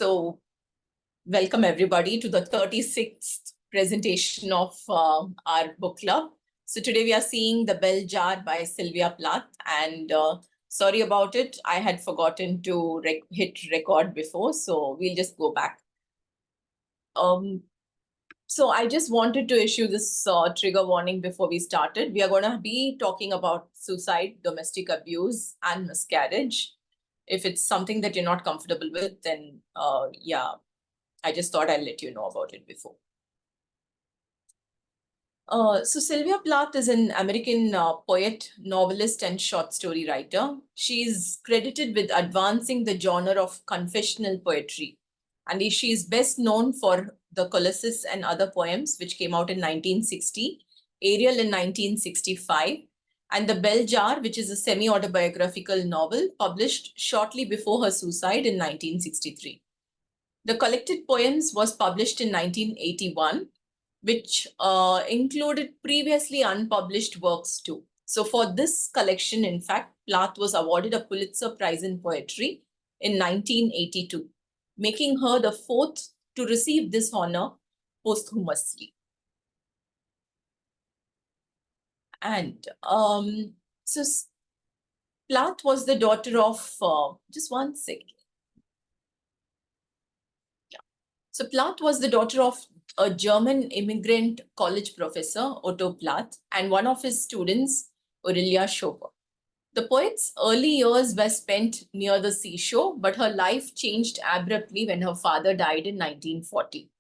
So welcome everybody to the 36th presentation of our book club. So today we are seeing The Bell Jar by Sylvia Plath, and sorry about it. I had forgotten to hit record before, so we'll just go back. So I just wanted to issue this trigger warning before we started. We are going to be talking about suicide, domestic abuse, and miscarriage. If it's something that you're not comfortable with, then yeah, I just thought I'll let you know about it before. So Sylvia Plath is an American poet, novelist, and short story writer. She's credited with advancing the genre of confessional poetry. And she is best known for The Colossus and Other Poems, which came out in 1960, Ariel in 1965, and The Bell Jar, which is a semi-autobiographical novel published shortly before her suicide in 1963. The collected poems was published in 1981, which included previously unpublished works too. So for this collection, in fact, Plath was awarded a Pulitzer Prize in Poetry in 1982, making her the fourth to receive this honor posthumously. And so Plath was the daughter of, just one second. So Plath was the daughter of a German immigrant college professor, Otto Plath, and one of his students, Aurelia Schober. The poet's early years were spent near the seashore, but her life changed abruptly when her father died in 1940.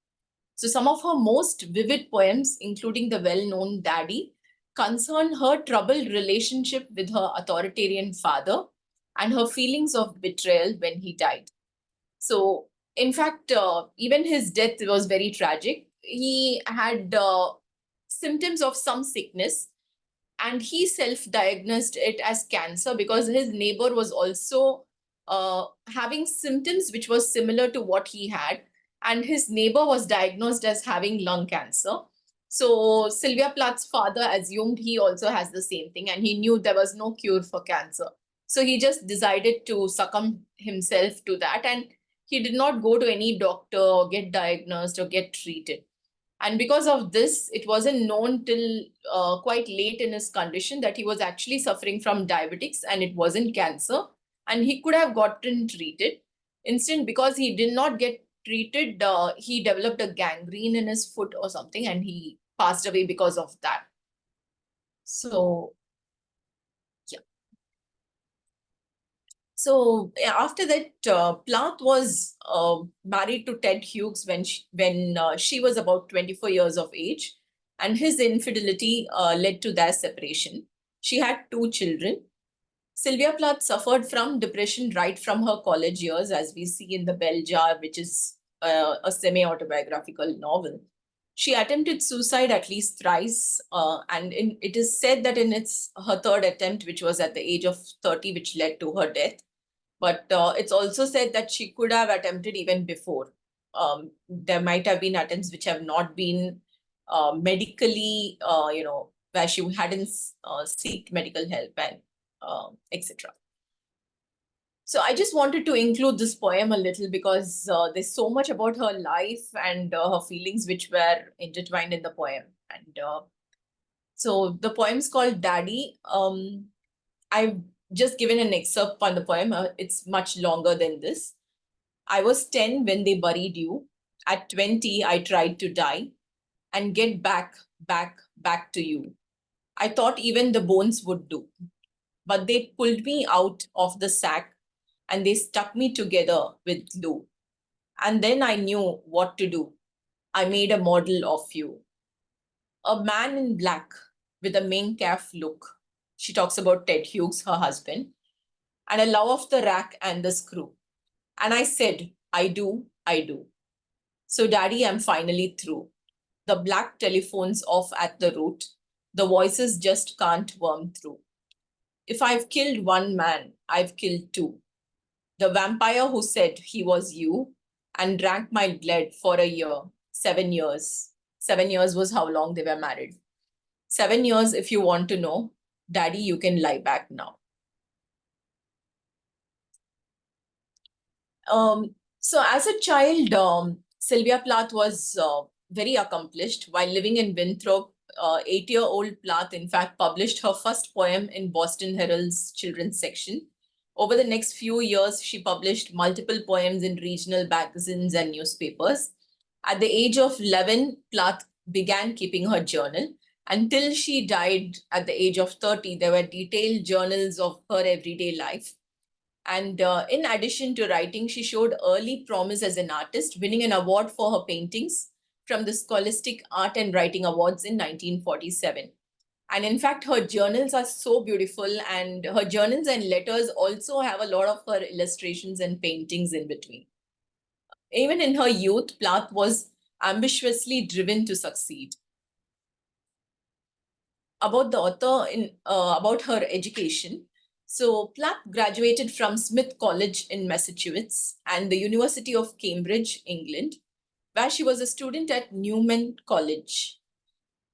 So some of her most vivid poems, including the well-known Daddy, concern her troubled relationship with her authoritarian father and her feelings of betrayal when he died. So in fact, even his death was very tragic. He had symptoms of some sickness, and he self-diagnosed it as cancer because his neighbor was also having symptoms which was similar to what he had, and his neighbor was diagnosed as having lung cancer. So Sylvia Plath's father assumed he also has the same thing, and he knew there was no cure for cancer. So he just decided to succumb himself to that, and he did not go to any doctor or get diagnosed or get treated. And because of this, it wasn't known till quite late in his condition that he was actually suffering from diabetics and it wasn't cancer. And he could have gotten treated. Instead, because he did not get treated, he developed a gangrene in his foot or something, and he passed away because of that. So So after that, Plath was married to Ted Hughes when she was about 24 years of age, and his infidelity led to their separation. She had two children. Sylvia Plath suffered from depression right from her college years, as we see in The Bell Jar, which is a semi-autobiographical novel. She attempted suicide at least thrice, and it is said that in her third attempt, which was at the age of 30, which led to her death. But it's also said that she could have attempted even before. There might have been attempts which have not been medically, where she hadn't seeked medical help and etc. So I just wanted to include this poem a little because there's so much about her life and her feelings which were intertwined in the poem. And so the poem's called Daddy. I've just given an excerpt on the poem. It's much longer than this. I was 10 when they buried you. At 20, I tried to die and get back to you. I thought even the bones would do. But they pulled me out of the sack and they stuck me together with glue. And then I knew what to do. I made a model of you. A man in black with a main calf look. She talks about Ted Hughes, her husband, and a love of the rack and the screw. And I said, I do. So Daddy, I'm finally through. The black telephone's off at the root. The voices just can't worm through. If I've killed one man, I've killed two. The vampire who said he was you and drank my blood for a year, 7 years. 7 years was how long they were married. 7 years, if you want to know. Daddy, you can lie back now. So as a child, Sylvia Plath was very accomplished. While living in Winthrop, 8-year-old Plath, in fact, published her first poem in Boston Herald's children's section. Over the next few years, she published multiple poems in regional magazines and newspapers. At the age of 11, Plath began keeping her journal. Until she died at the age of 30, there were detailed journals of her everyday life. And in addition to writing, she showed early promise as an artist, winning an award for her paintings from the Scholastic Art and Writing Awards in 1947. And in fact, her journals are so beautiful, and her journals and letters also have a lot of her illustrations and paintings in between. Even in her youth, Plath was ambitiously driven to succeed. About the author in about her education. So Plath graduated from Smith College in Massachusetts and the University of Cambridge, England, where she was a student at Newman College.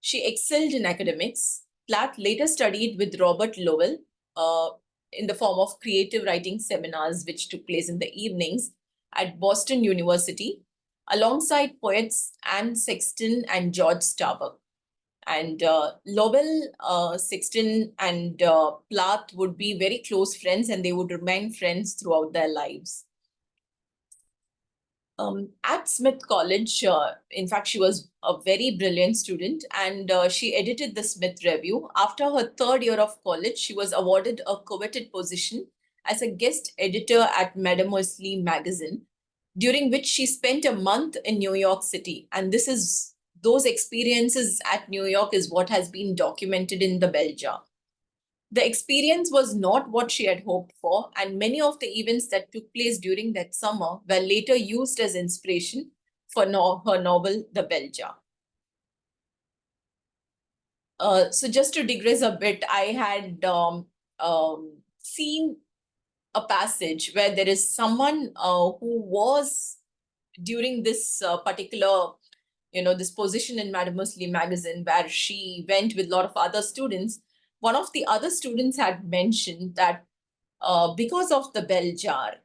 She excelled in academics. Plath later studied with Robert Lowell uh, in the form of creative writing seminars, which took place in the evenings at Boston University, alongside poets Anne Sexton and George Starbuck. And Lowell, Sexton, and Plath would be very close friends, and they would remain friends throughout their lives. At Smith College, in fact, she was a very brilliant student, and she edited the Smith Review. After her third year of college, she was awarded a coveted position as a guest editor at Mademoiselle magazine, during which she spent a month in New York City. And this is those experiences at New York is what has been documented in the bell jar. The experience was not what she had hoped for, and many of the events that took place during that summer were later used as inspiration for her novel, The Bell Jar. So just to digress a bit, I had seen a passage where there is someone who was during this particular, this position in Mademoiselle magazine where she went with a lot of other students. One of the other students had mentioned that because of the bell jar,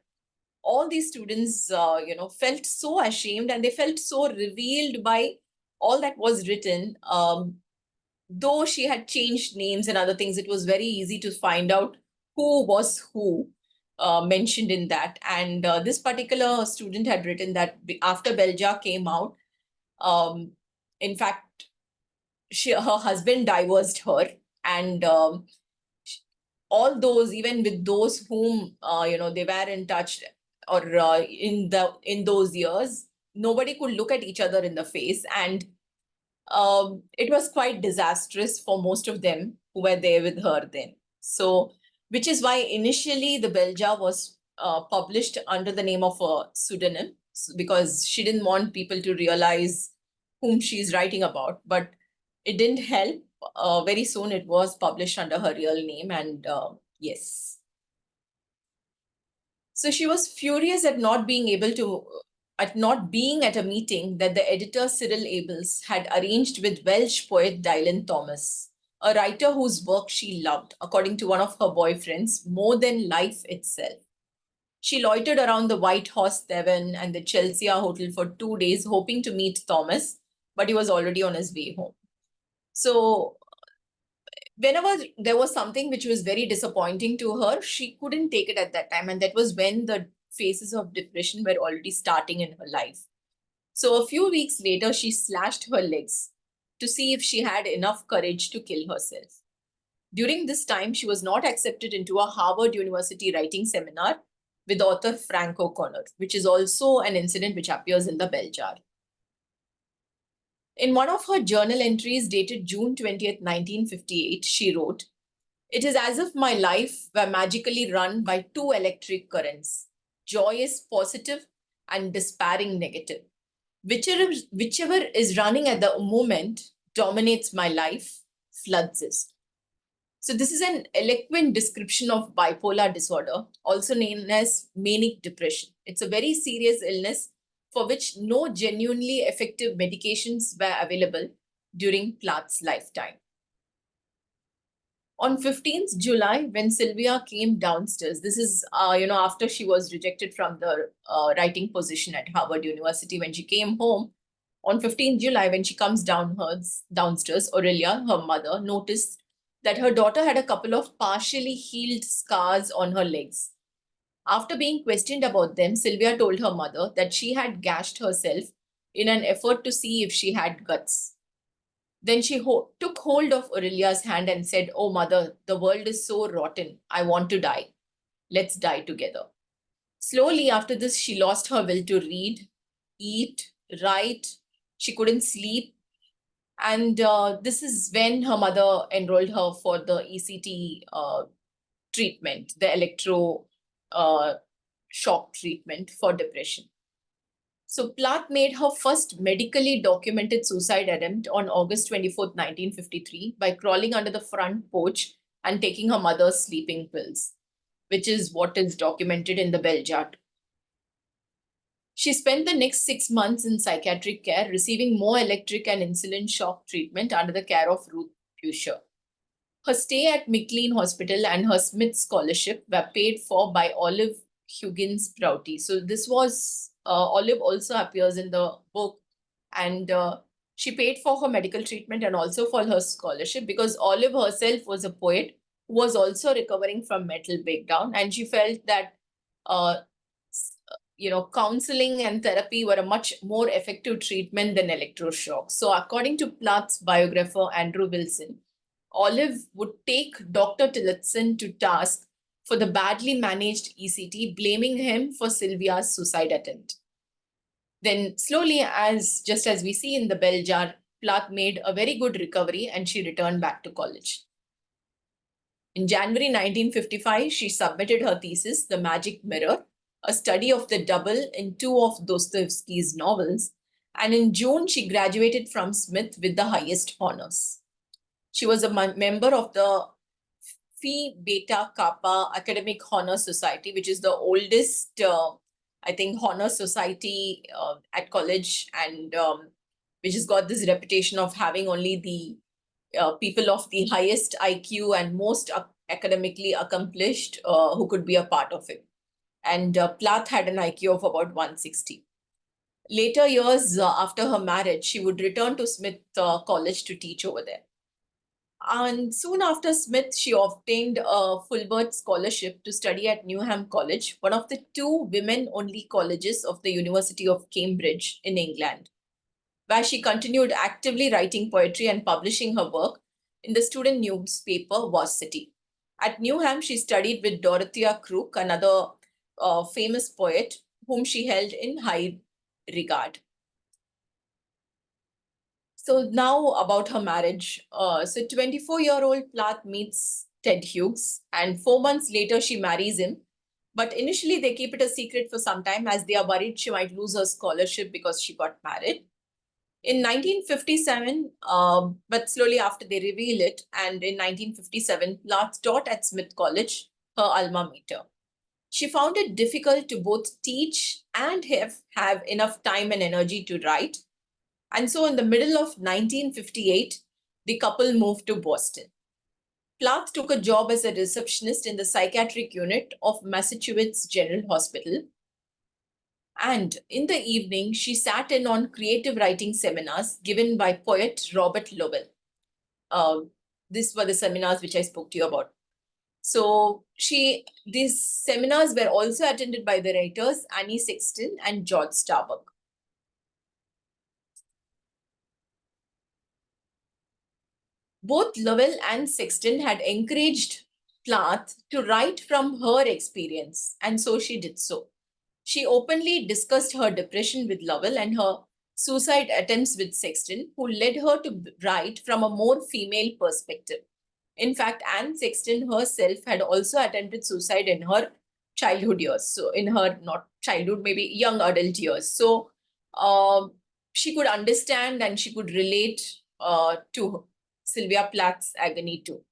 all these students, felt so ashamed and they felt so revealed by all that was written. Though she had changed names and other things, it was very easy to find out who was who mentioned in that. And this particular student had written that after Belja came out, in fact, her husband divorced her, and all those, even with those whom they were in touch or in those years, nobody could look at each other in the face, and it was quite disastrous for most of them who were there with her then. So, which is why initially the Belja was published under the name of a pseudonym, because she didn't want people to realize whom she's writing about. But it didn't help. Very soon it was published under her real name, and yes. So she was furious at not being at a meeting that the editor Cyril Abels had arranged with Welsh poet Dylan Thomas, a writer whose work she loved, according to one of her boyfriends, more than life itself. She loitered around the White Horse Tavern and the Chelsea Hotel for 2 days, hoping to meet Thomas, but he was already on his way home. So whenever there was something which was very disappointing to her, she couldn't take it at that time. And that was when the phases of depression were already starting in her life. So a few weeks later, she slashed her legs to see if she had enough courage to kill herself. During this time, she was not accepted into a Harvard University writing seminar with author Frank O'Connor, which is also an incident which appears in the bell jar. In one of her journal entries dated June 20th, 1958, she wrote, "It is as if my life were magically run by two electric currents, joyous positive and despairing negative. Whichever is running at the moment dominates my life, floods it." So this is an eloquent description of bipolar disorder, also known as manic depression. It's a very serious illness for which no genuinely effective medications were available during Plath's lifetime. On 15th July, when Sylvia came downstairs, this is, after she was rejected from the writing position at Harvard University, when she came home, on 15th July, when she comes downstairs, Aurelia, her mother, noticed that her daughter had a couple of partially healed scars on her legs. After being questioned about them, Sylvia told her mother that she had gashed herself in an effort to see if she had guts. Then she took hold of Aurelia's hand and said, "Oh, mother, the world is so rotten. I want to die. Let's die together." Slowly after this, she lost her will to read, eat, write. She couldn't sleep. And this is when her mother enrolled her for the ECT treatment, the electro shock treatment for depression. So Plath made her first medically documented suicide attempt on August 24th, 1953 by crawling under the front porch and taking her mother's sleeping pills, which is what is documented in the bell jar. She spent the next 6 months in psychiatric care, receiving more electric and insulin shock treatment under the care of Ruth Pusher. Her stay at McLean Hospital and her Smith Scholarship were paid for by Olive Huggins Prouty. So this was, Olive also appears in the book, and she paid for her medical treatment and also for her scholarship, because Olive herself was a poet who was also recovering from mental breakdown, and she felt that counseling and therapy were a much more effective treatment than electroshock. So according to Plath's biographer Andrew Wilson, Olive would take Dr. Tillotson to task for the badly managed ECT, blaming him for Sylvia's suicide attempt. Then slowly, just as we see in the bell jar, Plath made a very good recovery and she returned back to college. In January 1955, she submitted her thesis, The Magic Mirror, a study of the double in two of Dostoevsky's novels. And in June, she graduated from Smith with the highest honors. She was a member of the Phi Beta Kappa Academic Honor Society, which is the oldest, honor society at college, and which has got this reputation of having only the people of the highest IQ and most academically accomplished who could be a part of it. And Plath had an IQ of about 160. Later years after her marriage, she would return to Smith College to teach over there. And soon after Smith, she obtained a Fulbright scholarship to study at Newham College, one of the two women-only colleges of the University of Cambridge in England, where she continued actively writing poetry and publishing her work in the student newspaper Varsity. At Newham, she studied with Dorothea Crook, another famous poet whom she held in high regard. So now about her marriage. So 24-year-old Plath meets Ted Hughes, and 4 months later she marries him. But initially they keep it a secret for some time, as they are worried she might lose her scholarship because she got married. In 1957, but slowly after they reveal it, and in 1957, Plath taught at Smith College, her alma mater. She found it difficult to both teach and have enough time and energy to write. And so in the middle of 1958, the couple moved to Boston. Plath took a job as a receptionist in the psychiatric unit of Massachusetts General Hospital. And in the evening, she sat in on creative writing seminars given by poet Robert Lowell. These were the seminars which I spoke to you about. So these seminars were also attended by the writers Annie Sexton and George Starbuck. Both Lowell and Sexton had encouraged Plath to write from her experience, and so she did so. She openly discussed her depression with Lowell and her suicide attempts with Sexton, who led her to write from a more female perspective. In fact, Anne Sexton herself had also attempted suicide in her childhood years. So in her, not childhood, maybe young adult years. So she could understand and she could relate to Sylvia Plath's agony too.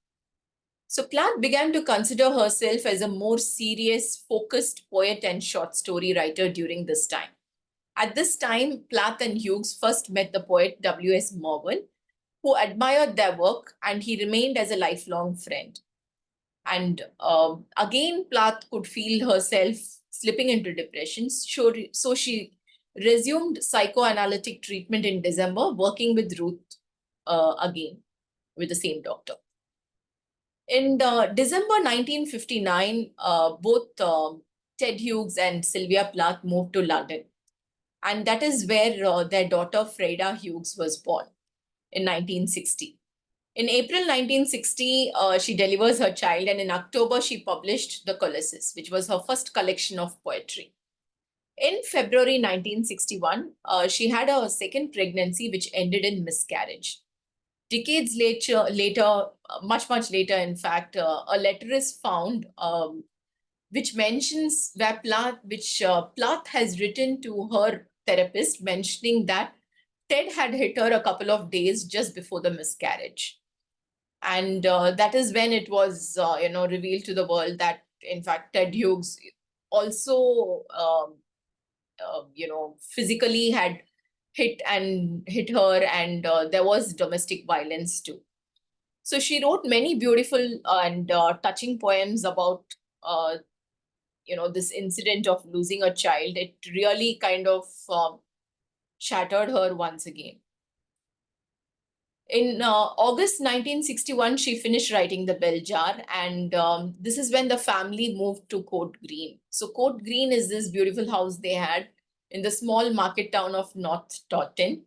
So Plath began to consider herself as a more serious, focused poet and short story writer during this time. At this time, Plath and Hughes first met the poet W.S. Morgan, who admired their work, and he remained as a lifelong friend. And again, Plath could feel herself slipping into depression. So she resumed psychoanalytic treatment in December, working with Ruth again with the same doctor. In December 1959, both Ted Hughes and Sylvia Plath moved to London. And that is where their daughter Freda Hughes was born in 1960. In April 1960, she delivers her child, and in October, she published The Colossus, which was her first collection of poetry. In February 1961, she had a second pregnancy, which ended in miscarriage. Decades later, much later, in fact, a letter is found which mentions where Plath has written to her therapist, mentioning that Ted had hit her a couple of days just before the miscarriage. And that is when it was, revealed to the world that, in fact, Ted Hughes also, physically had hit her, and there was domestic violence too. So she wrote many beautiful and touching poems about, this incident of losing a child. It really kind of shattered her once again. In August 1961, she finished writing The Bell Jar, and this is when the family moved to Court Green. So Court Green is this beautiful house they had in the small market town of North Totton.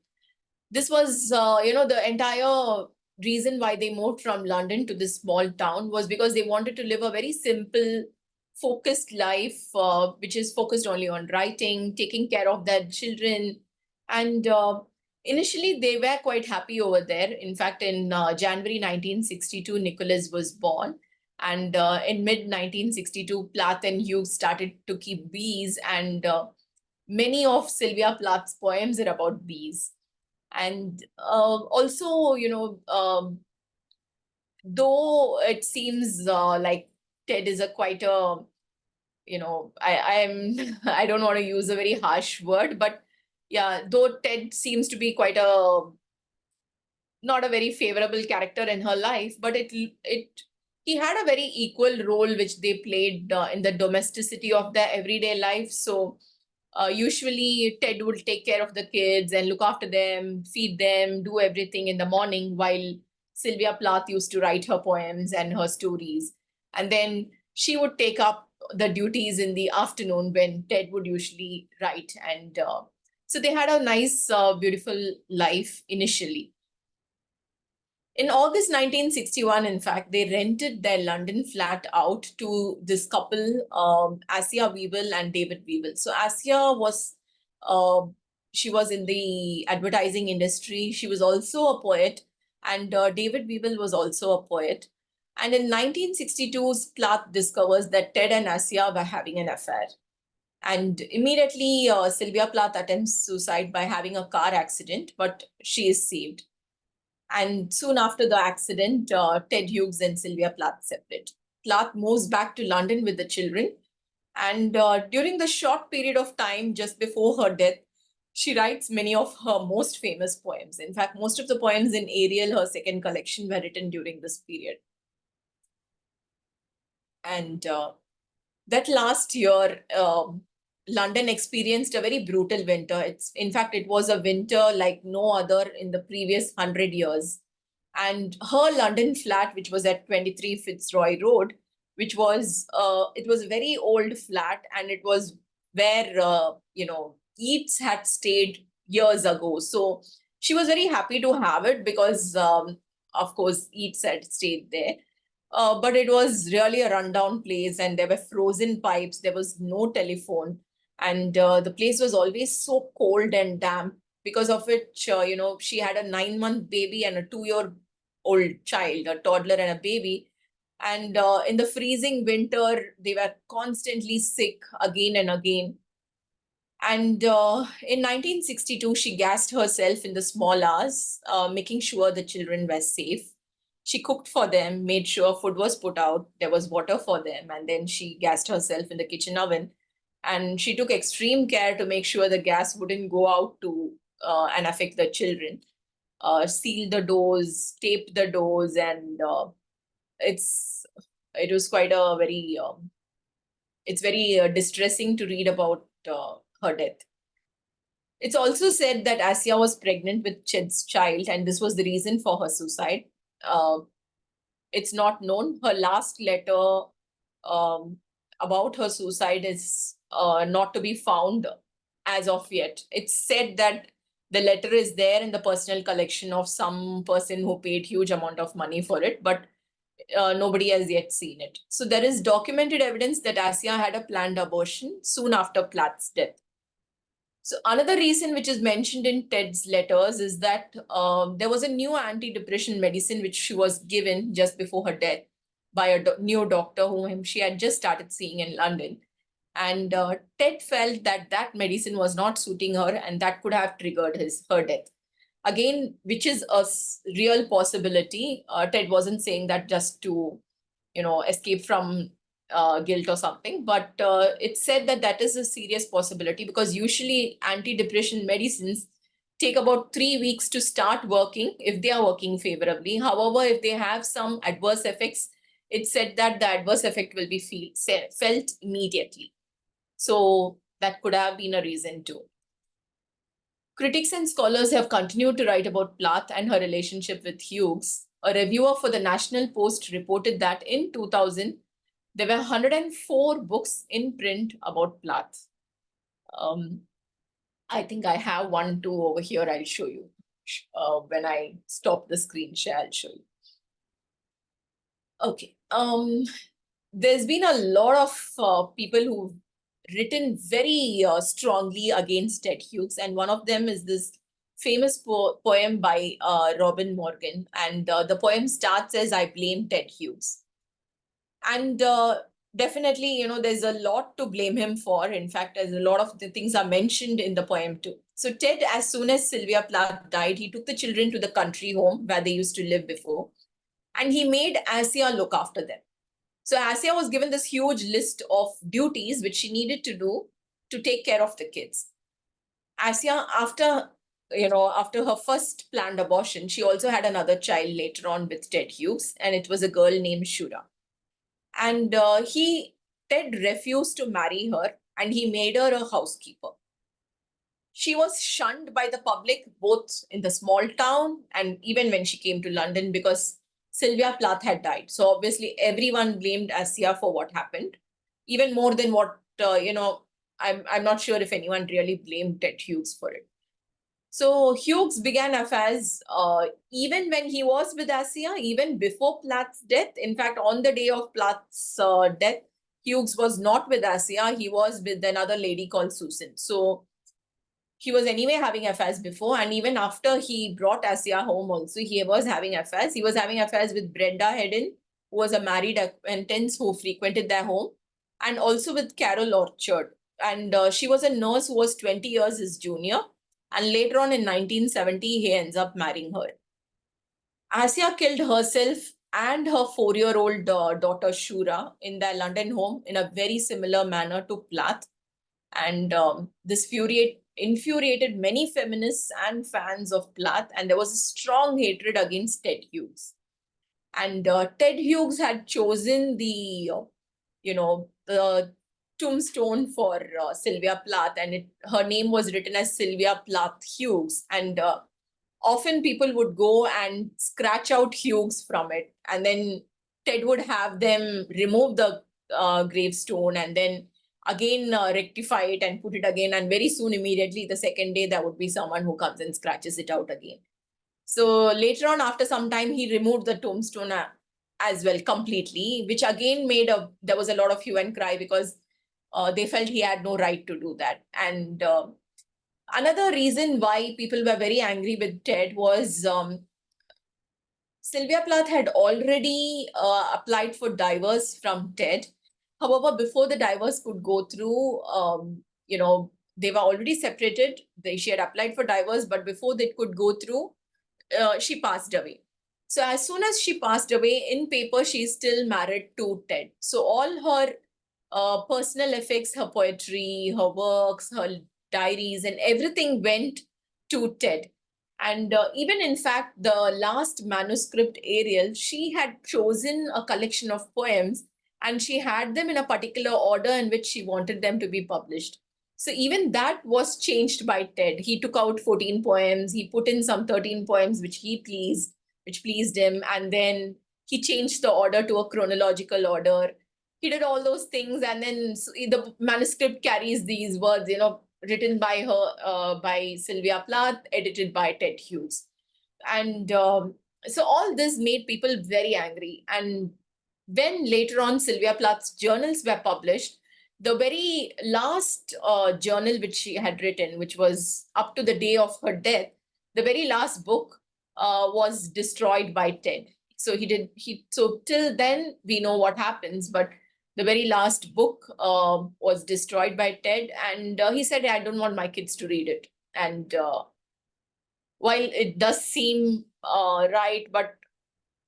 This was, the entire reason why they moved from London to this small town was because they wanted to live a very simple, focused life, which is focused only on writing, taking care of their children. And initially, they were quite happy over there. In fact, in January 1962, Nicholas was born. And in mid 1962, Plath and Hughes started to keep bees. And many of Sylvia Plath's poems are about bees. And also, though it seems like Ted is a quite a, I'm I don't want to use a very harsh word, but yeah, though Ted seems to be quite a not a very favorable character in her life, but it he had a very equal role which they played in the domesticity of their everyday life. So usually, Ted would take care of the kids and look after them, feed them, do everything in the morning, while Sylvia Plath used to write her poems and her stories. And then she would take up the duties in the afternoon when Ted would usually write. And so they had a nice, beautiful life initially. In August 1961, in fact, they rented their London flat out to this couple, Asia Weevil and David Weevil. So Asia was, she was in the advertising industry. She was also a poet, and David Weevil was also a poet. And in 1962, Plath discovers that Ted and Asia were having an affair. And immediately, Sylvia Plath attempts suicide by having a car accident, but she is saved. And soon after the accident, Ted Hughes and Sylvia Plath separate. Plath moves back to London with the children. And during the short period of time just before her death, she writes many of her most famous poems. In fact, most of the poems in Ariel, her second collection, were written during this period. And that last year, London experienced a very brutal winter. In fact, it was a winter like no other in the previous 100 years. And her London flat, which was at 23 Fitzroy Road, which was it was a very old flat, and it was where Yeats had stayed years ago. So she was very happy to have it because, of course, Yeats had stayed there. But it was really a rundown place, and there were frozen pipes. There was no telephone, and the place was always so cold and damp. Because of which, she had a 9-month baby and a 2-year-old child, a toddler and a baby. And in the freezing winter, they were constantly sick again and again. And in 1962, she gassed herself in the small hours, making sure the children were safe. She cooked for them, made sure food was put out, there was water for them, and then she gassed herself in the kitchen oven. And she took extreme care to make sure the gas wouldn't go out to and affect the children. seal the doors, tape the doors, and it was quite a very it's very distressing to read about her death. It's also said that Asia was pregnant with Ched's child, and this was the reason for her suicide. Uh, it's not known. Her last letter um, about her suicide is not to be found as of yet. It's said that the letter is there in the personal collection of some person who paid huge amount of money for it, but nobody has yet seen it. So there is documented evidence that Asia had a planned abortion soon after Plath's death. So another reason which is mentioned in Ted's letters is that there was a new antidepressant medicine which she was given just before her death by a new doctor whom she had just started seeing in London. And Ted felt that that medicine was not suiting her and that could have triggered her death. Again, which is a real possibility. Ted wasn't saying that just to, escape from guilt or something, but it's said that that is a serious possibility because usually antidepressant medicines take about 3 weeks to start working if they are working favorably. However, if they have some adverse effects, it's said that the adverse effect will be felt immediately. So that could have been a reason too. Critics and scholars have continued to write about Plath and her relationship with Hughes. A reviewer for the National Post reported that in 2000, there were 104 books in print about Plath. I think I have one too over here. I'll show you. When I stop the screen share, I'll show you. Okay. There's been a lot of people who've written very strongly against Ted Hughes, and one of them is this famous poem by Robin Morgan, and the poem starts as "I blame Ted Hughes," and definitely, there's a lot to blame him for. In fact, as a lot of the things are mentioned in the poem too. So Ted, as soon as Sylvia Plath died, he took the children to the country home where they used to live before, and he made Asia look after them. So Asia was given this huge list of duties which she needed to do to take care of the kids. Asia, after her first planned abortion, she also had another child later on with Ted Hughes, and it was a girl named Shura. And Ted refused to marry her, and he made her a housekeeper. She was shunned by the public, both in the small town and even when she came to London, because Sylvia Plath had died. So obviously everyone blamed Asia for what happened, even more than what, I'm not sure if anyone really blamed Ted Hughes for it. So Hughes began affairs even when he was with Asia, even before Plath's death. In fact, on the day of Plath's death, Hughes was not with Asia. He was with another lady called Susan. So he was anyway having affairs before, and even after he brought Asia home also, he was having affairs. He was having affairs with Brenda Hedden, who was a married acquaintance who frequented their home, and also with Carol Orchard. And she was a nurse who was 20 years his junior. And later on in 1970, he ends up marrying her. Asia killed herself and her 4-year-old daughter Shura in their London home in a very similar manner to Plath. And this infuriated many feminists and fans of Plath, and there was a strong hatred against Ted Hughes. And Ted Hughes had chosen the tombstone for Sylvia Plath, and her name was written as Sylvia Plath Hughes. And often people would go and scratch out Hughes from it, and then Ted would have them remove the gravestone and then again rectify it and put it again. And very soon, immediately, the second day, there would be someone who comes and scratches it out again. So later on, after some time, he removed the tombstone as well completely, which again there was a lot of hue and cry because they felt he had no right to do that. And another reason why people were very angry with Ted was Sylvia Plath had already applied for divorce from Ted. However, before the divorce could go through, they were already separated. She had applied for divorce, but before they could go through, she passed away. So as soon as she passed away, in paper, she's still married to Ted. So all her personal effects, her poetry, her works, her diaries, and everything went to Ted. And even in fact, the last manuscript Ariel, she had chosen a collection of poems and she had them in a particular order in which she wanted them to be published. So even that was changed by Ted. He took out 14 poems, he put in some 13 poems which pleased him, and then he changed the order to a chronological order. He did all those things, and then the manuscript carries these words, written by her, by Sylvia Plath, edited by Ted Hughes. And so all this made people very angry. And when later on Sylvia Plath's journals were published, the very last journal which she had written, which was up to the day of her death, the very last book was destroyed by Ted. So so till then we know what happens, but the very last book was destroyed by Ted, and he said, I don't want my kids to read it. And while it does seem right, but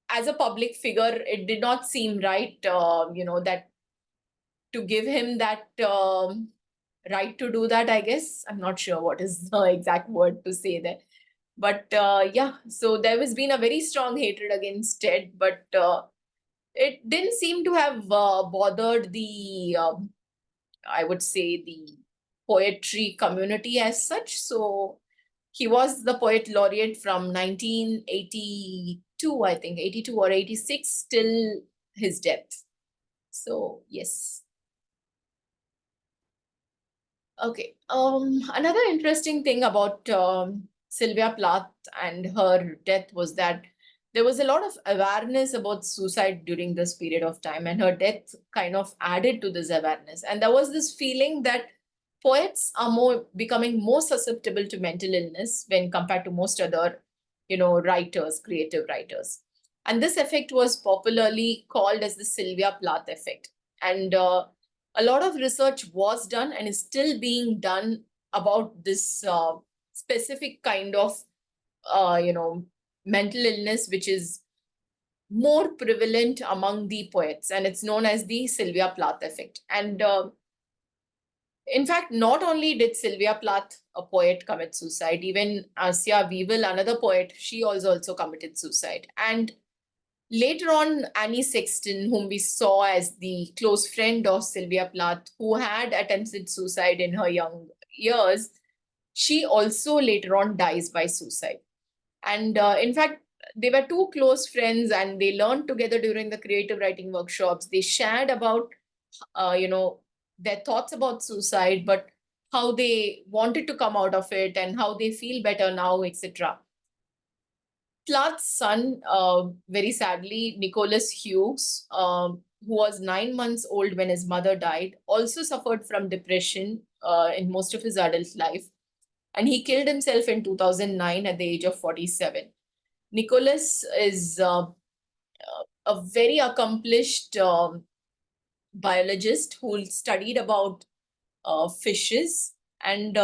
as a public figure, it did not seem right, that to give him that right to do that, I guess. I'm not sure what is the exact word to say there. But yeah, so there has been a very strong hatred against Ted, but it didn't seem to have bothered the, I would say, the poetry community as such. So he was the poet laureate from 1982, I think, 82 or 86, till his death. So, yes. Okay. Another interesting thing about Sylvia Plath and her death was that there was a lot of awareness about suicide during this period of time, and her death kind of added to this awareness. And there was this feeling that poets are becoming more susceptible to mental illness when compared to most other, writers, creative writers. And this effect was popularly called as the Sylvia Plath effect. And a lot of research was done and is still being done about this specific kind of, mental illness, which is more prevalent among the poets, and it's known as the Sylvia Plath effect. And in fact, not only did Sylvia Plath, a poet, commit suicide, even Asya Weevil, another poet, she also committed suicide. And later on, Annie Sexton, whom we saw as the close friend of Sylvia Plath, who had attempted suicide in her young years, she also later on dies by suicide. And in fact, they were two close friends and they learned together during the creative writing workshops. They shared about, uh, you know, their thoughts about suicide, but how they wanted to come out of it and how they feel better now, etc. Plath's son, very sadly, Nicholas Hughes, who was 9 months old when his mother died, also suffered from depression in most of his adult life. And he killed himself in 2009 at the age of 47. Nicholas is a very accomplished biologist who studied about fishes. And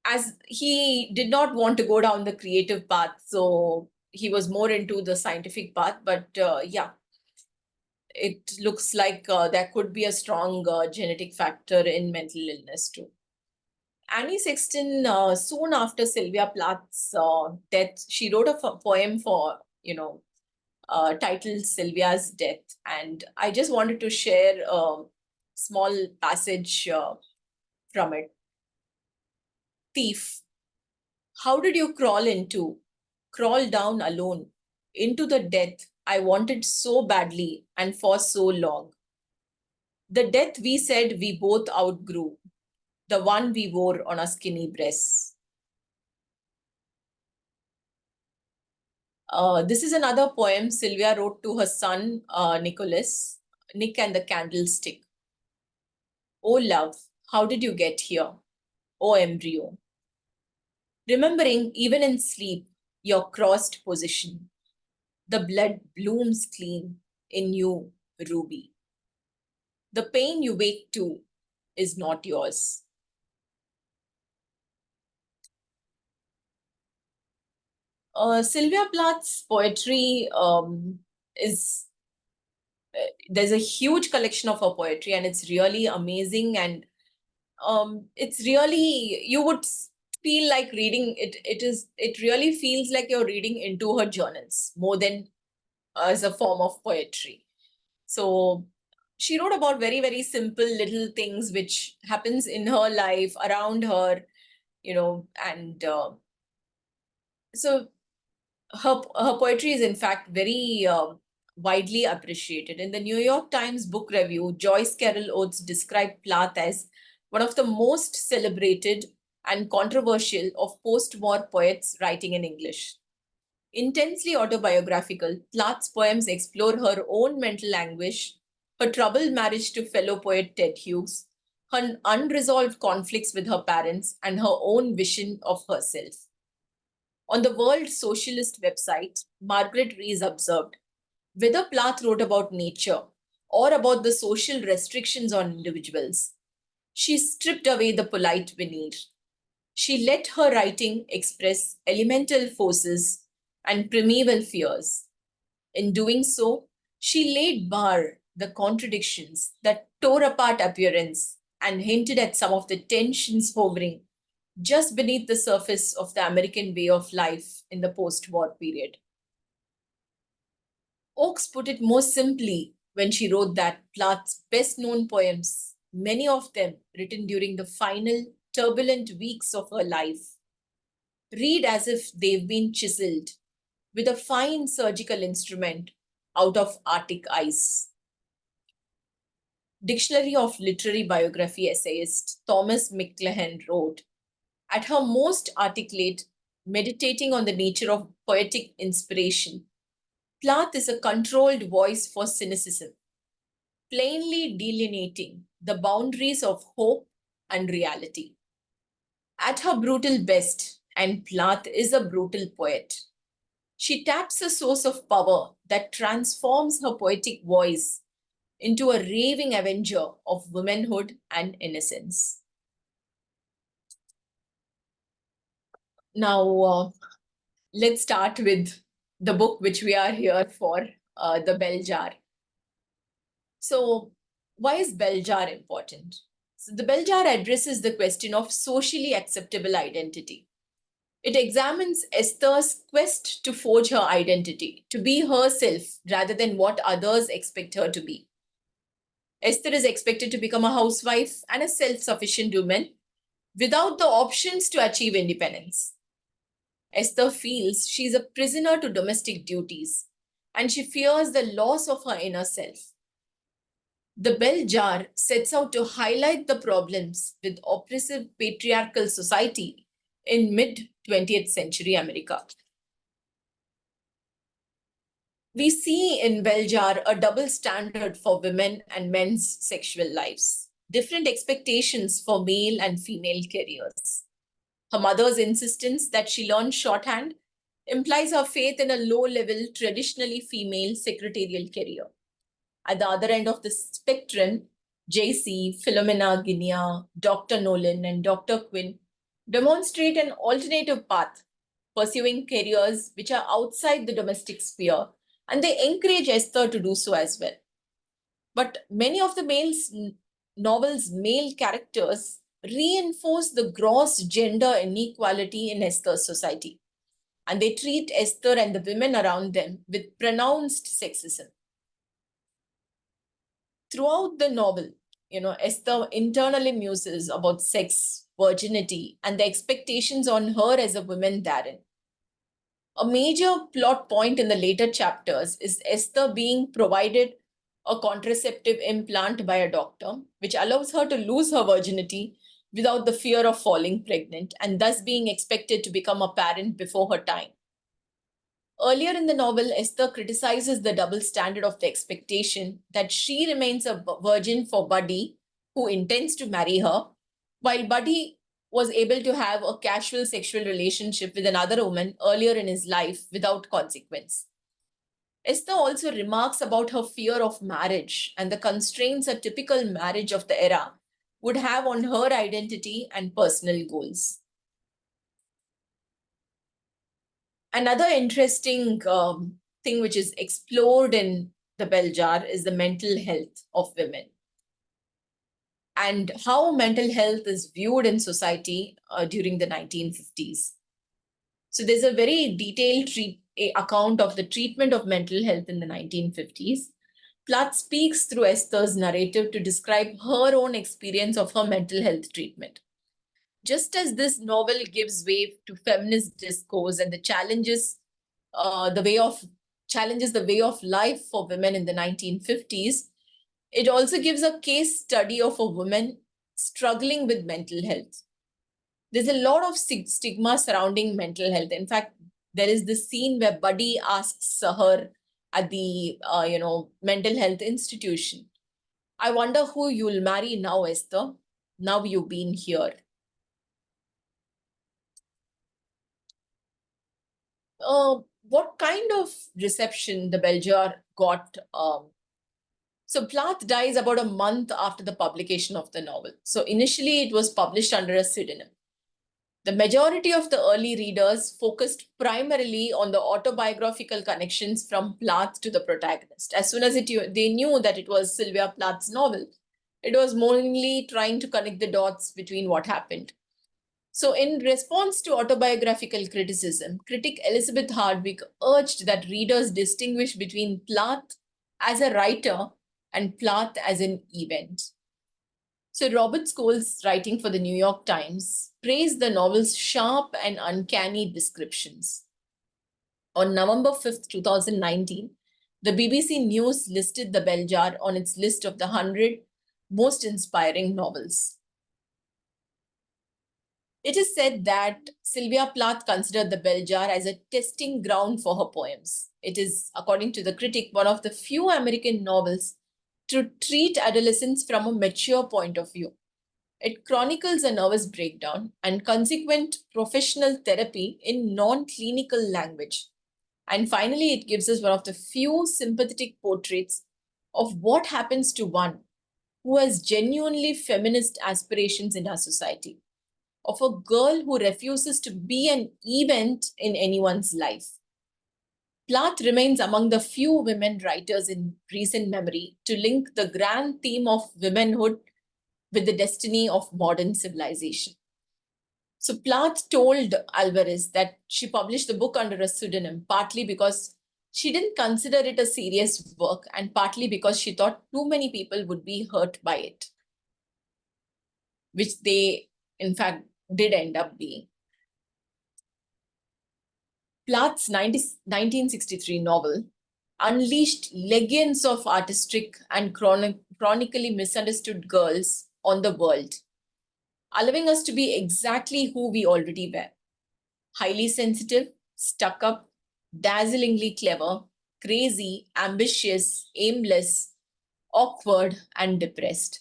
as he did not want to go down the creative path, so he was more into the scientific path. But yeah, it looks like there could be a strong genetic factor in mental illness too. Annie Sexton, soon after Sylvia Plath's death, she wrote a poem for, titled Sylvia's Death. And I just wanted to share a small passage from it. Thief, how did you crawl down alone into the death I wanted so badly and for so long? The death we said we both outgrew, the one we wore on our skinny breasts. This is another poem Sylvia wrote to her son, Nicholas, Nick and the Candlestick. Oh, love, how did you get here? Oh, embryo. Remembering, even in sleep, your crossed position. The blood blooms clean in you, Ruby. The pain you wake to is not yours. Sylvia Plath's poetry is there's a huge collection of her poetry, and it's really amazing. And it's really, you would feel like reading it. It really feels like you're reading into her journals more than as a form of poetry. So she wrote about very, very simple little things which happens in her life around her, and so her poetry is in fact very widely appreciated. In the New York Times Book Review, Joyce Carol Oates described Plath as one of the most celebrated and controversial of post-war poets writing in English. Intensely autobiographical, Plath's poems explore her own mental anguish, her troubled marriage to fellow poet Ted Hughes, her unresolved conflicts with her parents, and her own vision of herself. On the World Socialist website, Margaret Rees observed, whether Plath wrote about nature or about the social restrictions on individuals, she stripped away the polite veneer. She let her writing express elemental forces and primeval fears. In doing so, she laid bare the contradictions that tore apart appearance and hinted at some of the tensions hovering just beneath the surface of the American way of life in the post war period. Oakes put it more simply when she wrote that Plath's best known poems, many of them written during the final turbulent weeks of her life, read as if they've been chiseled with a fine surgical instrument out of Arctic ice. Dictionary of Literary Biography essayist Thomas McLellan wrote, at her most articulate, meditating on the nature of poetic inspiration, Plath is a controlled voice for cynicism, plainly delineating the boundaries of hope and reality. At her brutal best, and Plath is a brutal poet, she taps a source of power that transforms her poetic voice into a raving avenger of womanhood and innocence. Now, let's start with the book which we are here for, The Bell Jar. So, why is Bell Jar important? So, the Bell Jar addresses the question of socially acceptable identity. It examines Esther's quest to forge her identity, to be herself rather than what others expect her to be. Esther is expected to become a housewife and a self sufficient woman without the options to achieve independence. Esther feels she is a prisoner to domestic duties and she fears the loss of her inner self. The Bell Jar sets out to highlight the problems with oppressive patriarchal society in mid 20th century America. We see in Bell Jar a double standard for women and men's sexual lives, different expectations for male and female careers. Her mother's insistence that she learn shorthand implies her faith in a low-level, traditionally female secretarial career. At the other end of the spectrum, JC, Philomena Guinea, Dr. Nolan, and Dr. Quinn demonstrate an alternative path, pursuing careers which are outside the domestic sphere, and they encourage Esther to do so as well. But many of the novel's male characters reinforce the gross gender inequality in Esther's society, and they treat Esther and the women around them with pronounced sexism. Throughout the novel, Esther internally muses about sex, virginity, and the expectations on her as a woman therein. A major plot point in the later chapters is Esther being provided a contraceptive implant by a doctor, which allows her to lose her virginity without the fear of falling pregnant and thus being expected to become a parent before her time. Earlier in the novel, Esther criticizes the double standard of the expectation that she remains a virgin for Buddy, who intends to marry her, while Buddy was able to have a casual sexual relationship with another woman earlier in his life without consequence. Esther also remarks about her fear of marriage and the constraints a typical marriage of the era would have on her identity and personal goals. Another interesting thing which is explored in the Bell Jar is the mental health of women. and how mental health is viewed in society during the 1950s. So there's a very detailed account of the treatment of mental health in the 1950s. Plath speaks through Esther's narrative to describe her own experience of her mental health treatment. Just as this novel gives way to feminist discourse and challenges the way of life for women in the 1950s, it also gives a case study of a woman struggling with mental health. There's a lot of stigma surrounding mental health. In fact, there is this scene where Buddy asks her at the mental health institution, "I wonder who you'll marry now, Esther. Now you've been here." What kind of reception the bell jar got? So Plath dies about a month after the publication of the novel. So initially it was published under a pseudonym. The majority of the early readers focused primarily on the autobiographical connections from Plath to the protagonist. As soon as they knew that it was Sylvia Plath's novel, it was mainly trying to connect the dots between what happened. So in response to autobiographical criticism, critic Elizabeth Hardwick urged that readers distinguish between Plath as a writer and Plath as an event. So Robert Scholes, writing for the New York Times, praised the novel's sharp and uncanny descriptions. On November 5th, 2019, the BBC News listed The Bell Jar on its list of the 100 most inspiring novels. It is said that Sylvia Plath considered The Bell Jar as a testing ground for her poems. It is, according to the critic, one of the few American novels to treat adolescence from a mature point of view. It chronicles a nervous breakdown and consequent professional therapy in non-clinical language. And finally, it gives us one of the few sympathetic portraits of what happens to one who has genuinely feminist aspirations in our society, of a girl who refuses to be an event in anyone's life. Plath remains among the few women writers in recent memory to link the grand theme of womanhood with the destiny of modern civilization. So Plath told Alvarez that she published the book under a pseudonym, partly because she didn't consider it a serious work and partly because she thought too many people would be hurt by it, which they, in fact, did end up being. Plath's 1963 novel unleashed legions of artistic and chronically misunderstood girls on the world, allowing us to be exactly who we already were: highly sensitive, stuck up, dazzlingly clever, crazy, ambitious, aimless, awkward, and depressed.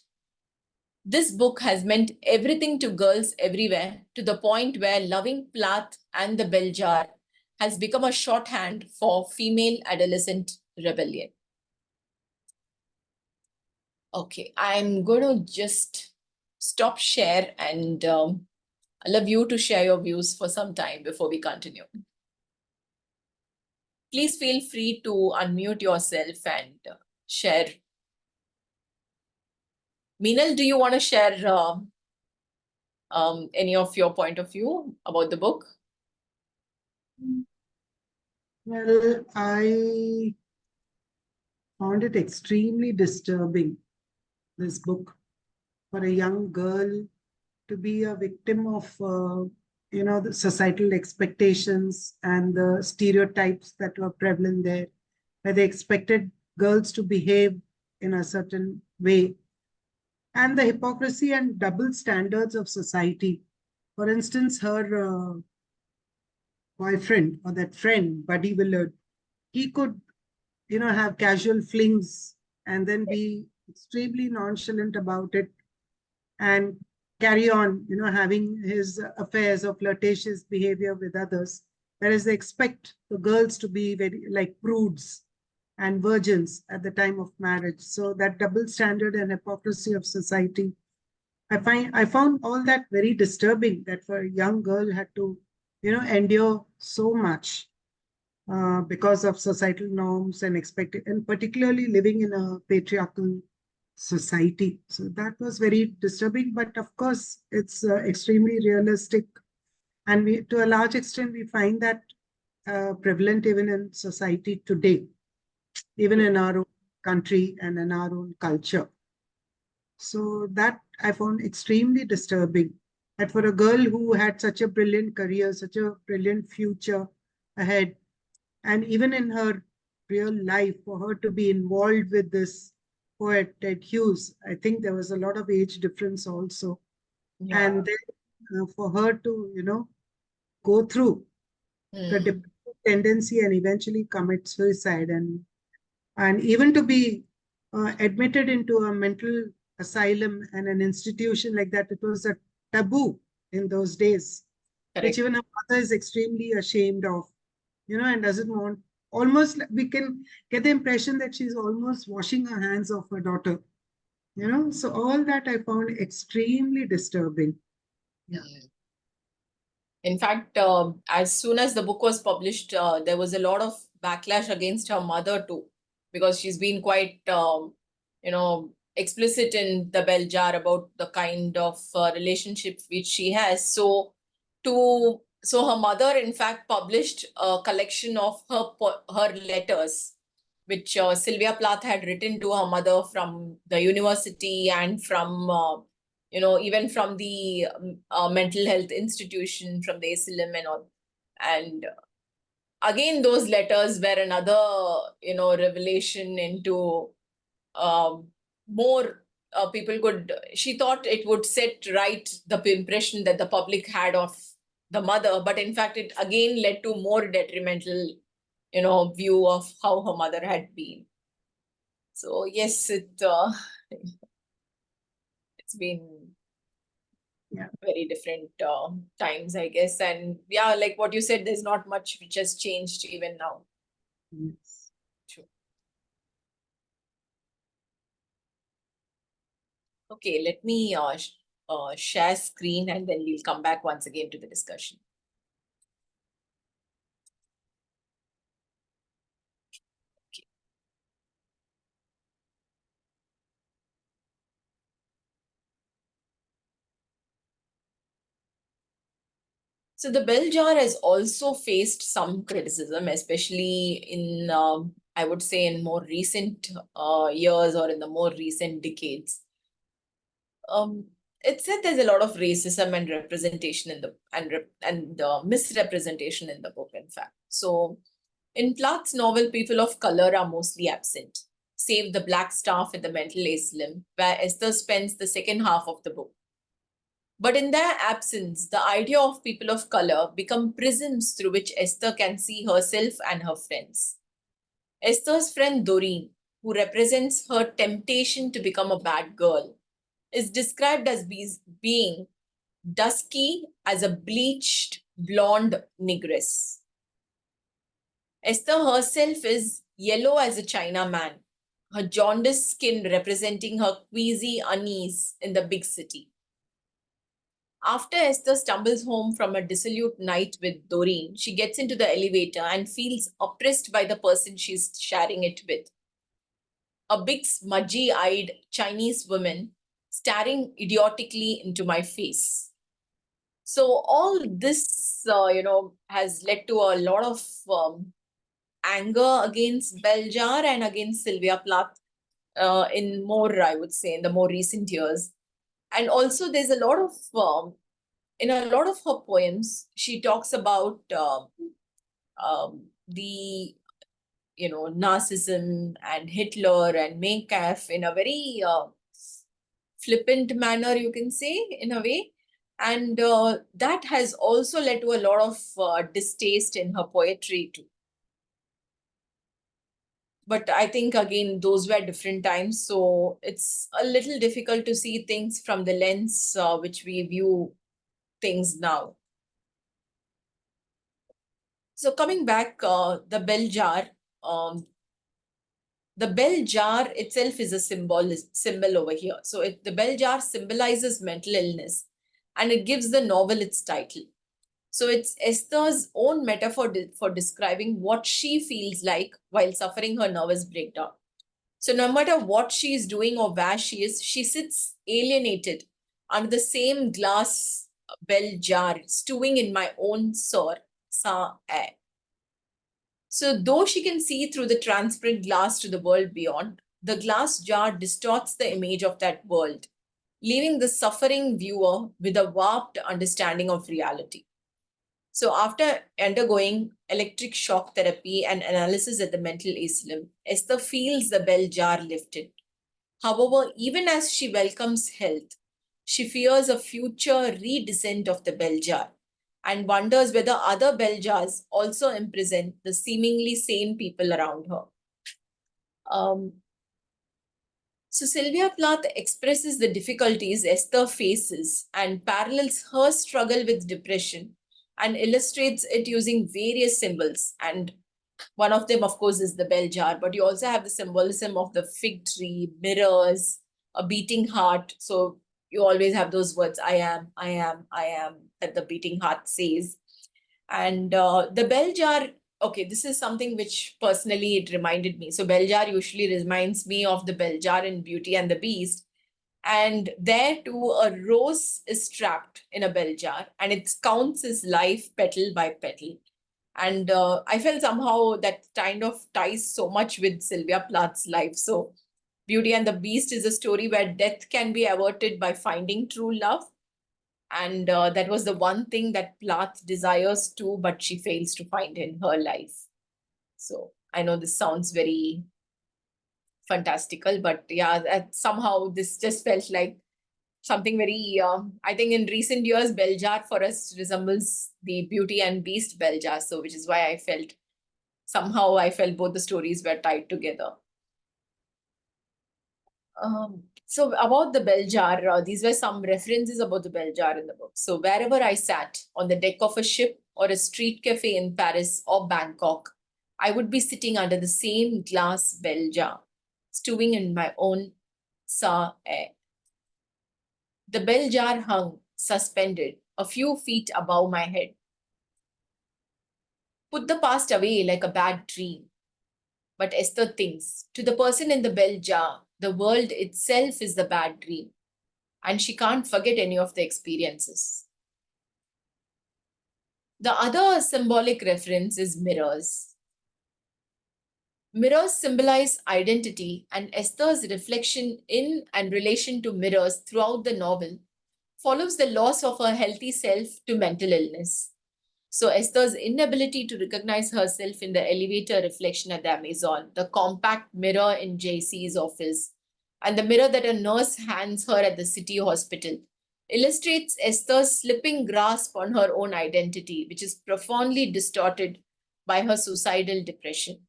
This book has meant everything to girls everywhere, to the point where loving Plath and the Bell Jar has become a shorthand for female adolescent rebellion. Okay, I'm going to just stop share and I'd love you to share your views for some time before we continue. Please feel free to unmute yourself and share. Meenal, do you want to share any of your point of view about the book? Well, I found it extremely disturbing, this book, for a young girl to be a victim of, the societal expectations and the stereotypes that were prevalent there, where they expected girls to behave in a certain way, and the hypocrisy and double standards of society. For instance, her boyfriend, or that friend, Buddy Willard, he could, have casual flings and then be extremely nonchalant about it and carry on, having his affairs or flirtatious behavior with others. Whereas they expect the girls to be very like prudes and virgins at the time of marriage. So that double standard and hypocrisy of society, I found all that very disturbing, that for a young girl had to, endure so much because of societal norms and expected, and particularly living in a patriarchal society. So that was very disturbing, but of course, it's extremely realistic. And we, to a large extent, we find that prevalent even in society today, even in our own country and in our own culture. So that I found extremely disturbing. That for a girl who had such a brilliant career, such a brilliant future ahead, and even in her real life, for her to be involved with this poet, Ted Hughes, I think there was a lot of age difference also. Yeah. And then for her to, go through the Mm. depressive tendency and eventually commit suicide, and even to be admitted into a mental asylum and an institution like that, it was a taboo in those days, which Correct. even her mother is extremely ashamed of, and doesn't want. Almost we can get the impression that she's almost washing her hands of her daughter. So all that I found extremely disturbing. Yeah. Mm. In fact, as soon as the book was published, there was a lot of backlash against her mother too, because she's been quite, explicit in the bell jar about the kind of relationship which she has. So her mother, in fact, published a collection of her letters, which Sylvia Plath had written to her mother from the university and from even from the mental health institution, from the asylum and all. And again, those letters were another, revelation into um, more people could. She thought it would set right the impression that the public had of the mother, but in fact, it again led to more detrimental, view of how her mother had been. So yes, it's been Yeah. very different times, I guess. And yeah, like what you said, there's not much which has changed even now. Yes. True. Okay, let me share screen and then we'll come back once again to the discussion. Okay. So the bell jar has also faced some criticism, especially in, I would say, in more recent years or in the more recent decades. Um, it said there's a lot of racism and representation in the and misrepresentation in the book, in fact. So in Plath's novel, people of color are mostly absent, save the black staff in the mental asylum, where Esther spends the second half of the book. But in their absence, the idea of people of color become prisms through which Esther can see herself and her friends. Esther's friend Doreen, who represents her temptation to become a bad girl, is described as being dusky as a bleached blonde negress. Esther herself is yellow as a China man, her jaundiced skin representing her queasy unease in the big city. After Esther stumbles home from a dissolute night with Doreen, she gets into the elevator and feels oppressed by the person she's sharing it with. A big, smudgy eyed Chinese woman staring idiotically into my face. So, all this, has led to a lot of anger against Beljar and against Sylvia Plath in more, I would say, in the more recent years. And also, there's a lot of in a lot of her poems, she talks about the Nazism and Hitler and Maykaff in a very flippant manner, you can say, in a way. And that has also led to a lot of distaste in her poetry too. But I think again, those were different times. So it's a little difficult to see things from the lens which we view things now. So coming back, um, the bell jar itself is a symbol over here. So the bell jar symbolizes mental illness and it gives the novel its title. So it's Esther's own metaphor for describing what she feels like while suffering her nervous breakdown. So no matter what she is doing or where she is, she sits alienated under the same glass bell jar, stewing in my own sore sa air. So though she can see through the transparent glass to the world beyond, the glass jar distorts the image of that world, leaving the suffering viewer with a warped understanding of reality. So after undergoing electric shock therapy and analysis at the mental asylum, Esther feels the bell jar lifted. However, even as she welcomes health, she fears a future redescent of the bell jar and wonders whether other bell jars also imprison the seemingly sane people around her. Um, so Sylvia Plath expresses the difficulties Esther faces and parallels her struggle with depression and illustrates it using various symbols. And one of them, of course, is the bell jar, but you also have the symbolism of the fig tree, mirrors, a beating heart. So you always have those words, I am, that the beating heart says. And the bell jar, okay, this is something which personally it reminded me. So bell jar usually reminds me of the bell jar in Beauty and the Beast. And there too, a rose is trapped in a bell jar and it counts its life petal by petal. And I felt somehow that kind of ties so much with Sylvia Plath's life. So Beauty and the Beast is a story where death can be averted by finding true love. And that was the one thing that Plath desires to, but she fails to find in her life. So I know this sounds very fantastical, but yeah, that somehow this just felt like something very, I think in recent years, bell jar for us resembles the Beauty and Beast bell jar. So which is why I felt both the stories were tied together. So about the bell jar, these were some references about the bell jar in the book. So wherever I sat, on the deck of a ship or a street cafe in Paris or Bangkok, I would be sitting under the same glass bell jar, stewing in my own sa air. The bell jar hung, suspended, a few feet above my head. Put the past away like a bad dream. But Esther thinks, to the person in the bell jar, the world itself is the bad dream, and she can't forget any of the experiences. The other symbolic reference is mirrors. Mirrors symbolize identity, and Esther's reflection in and relation to mirrors throughout the novel follows the loss of her healthy self to mental illness. So Esther's inability to recognize herself in the elevator reflection at the Amazon, the compact mirror in JC's office, and the mirror that a nurse hands her at the city hospital illustrates Esther's slipping grasp on her own identity, which is profoundly distorted by her suicidal depression.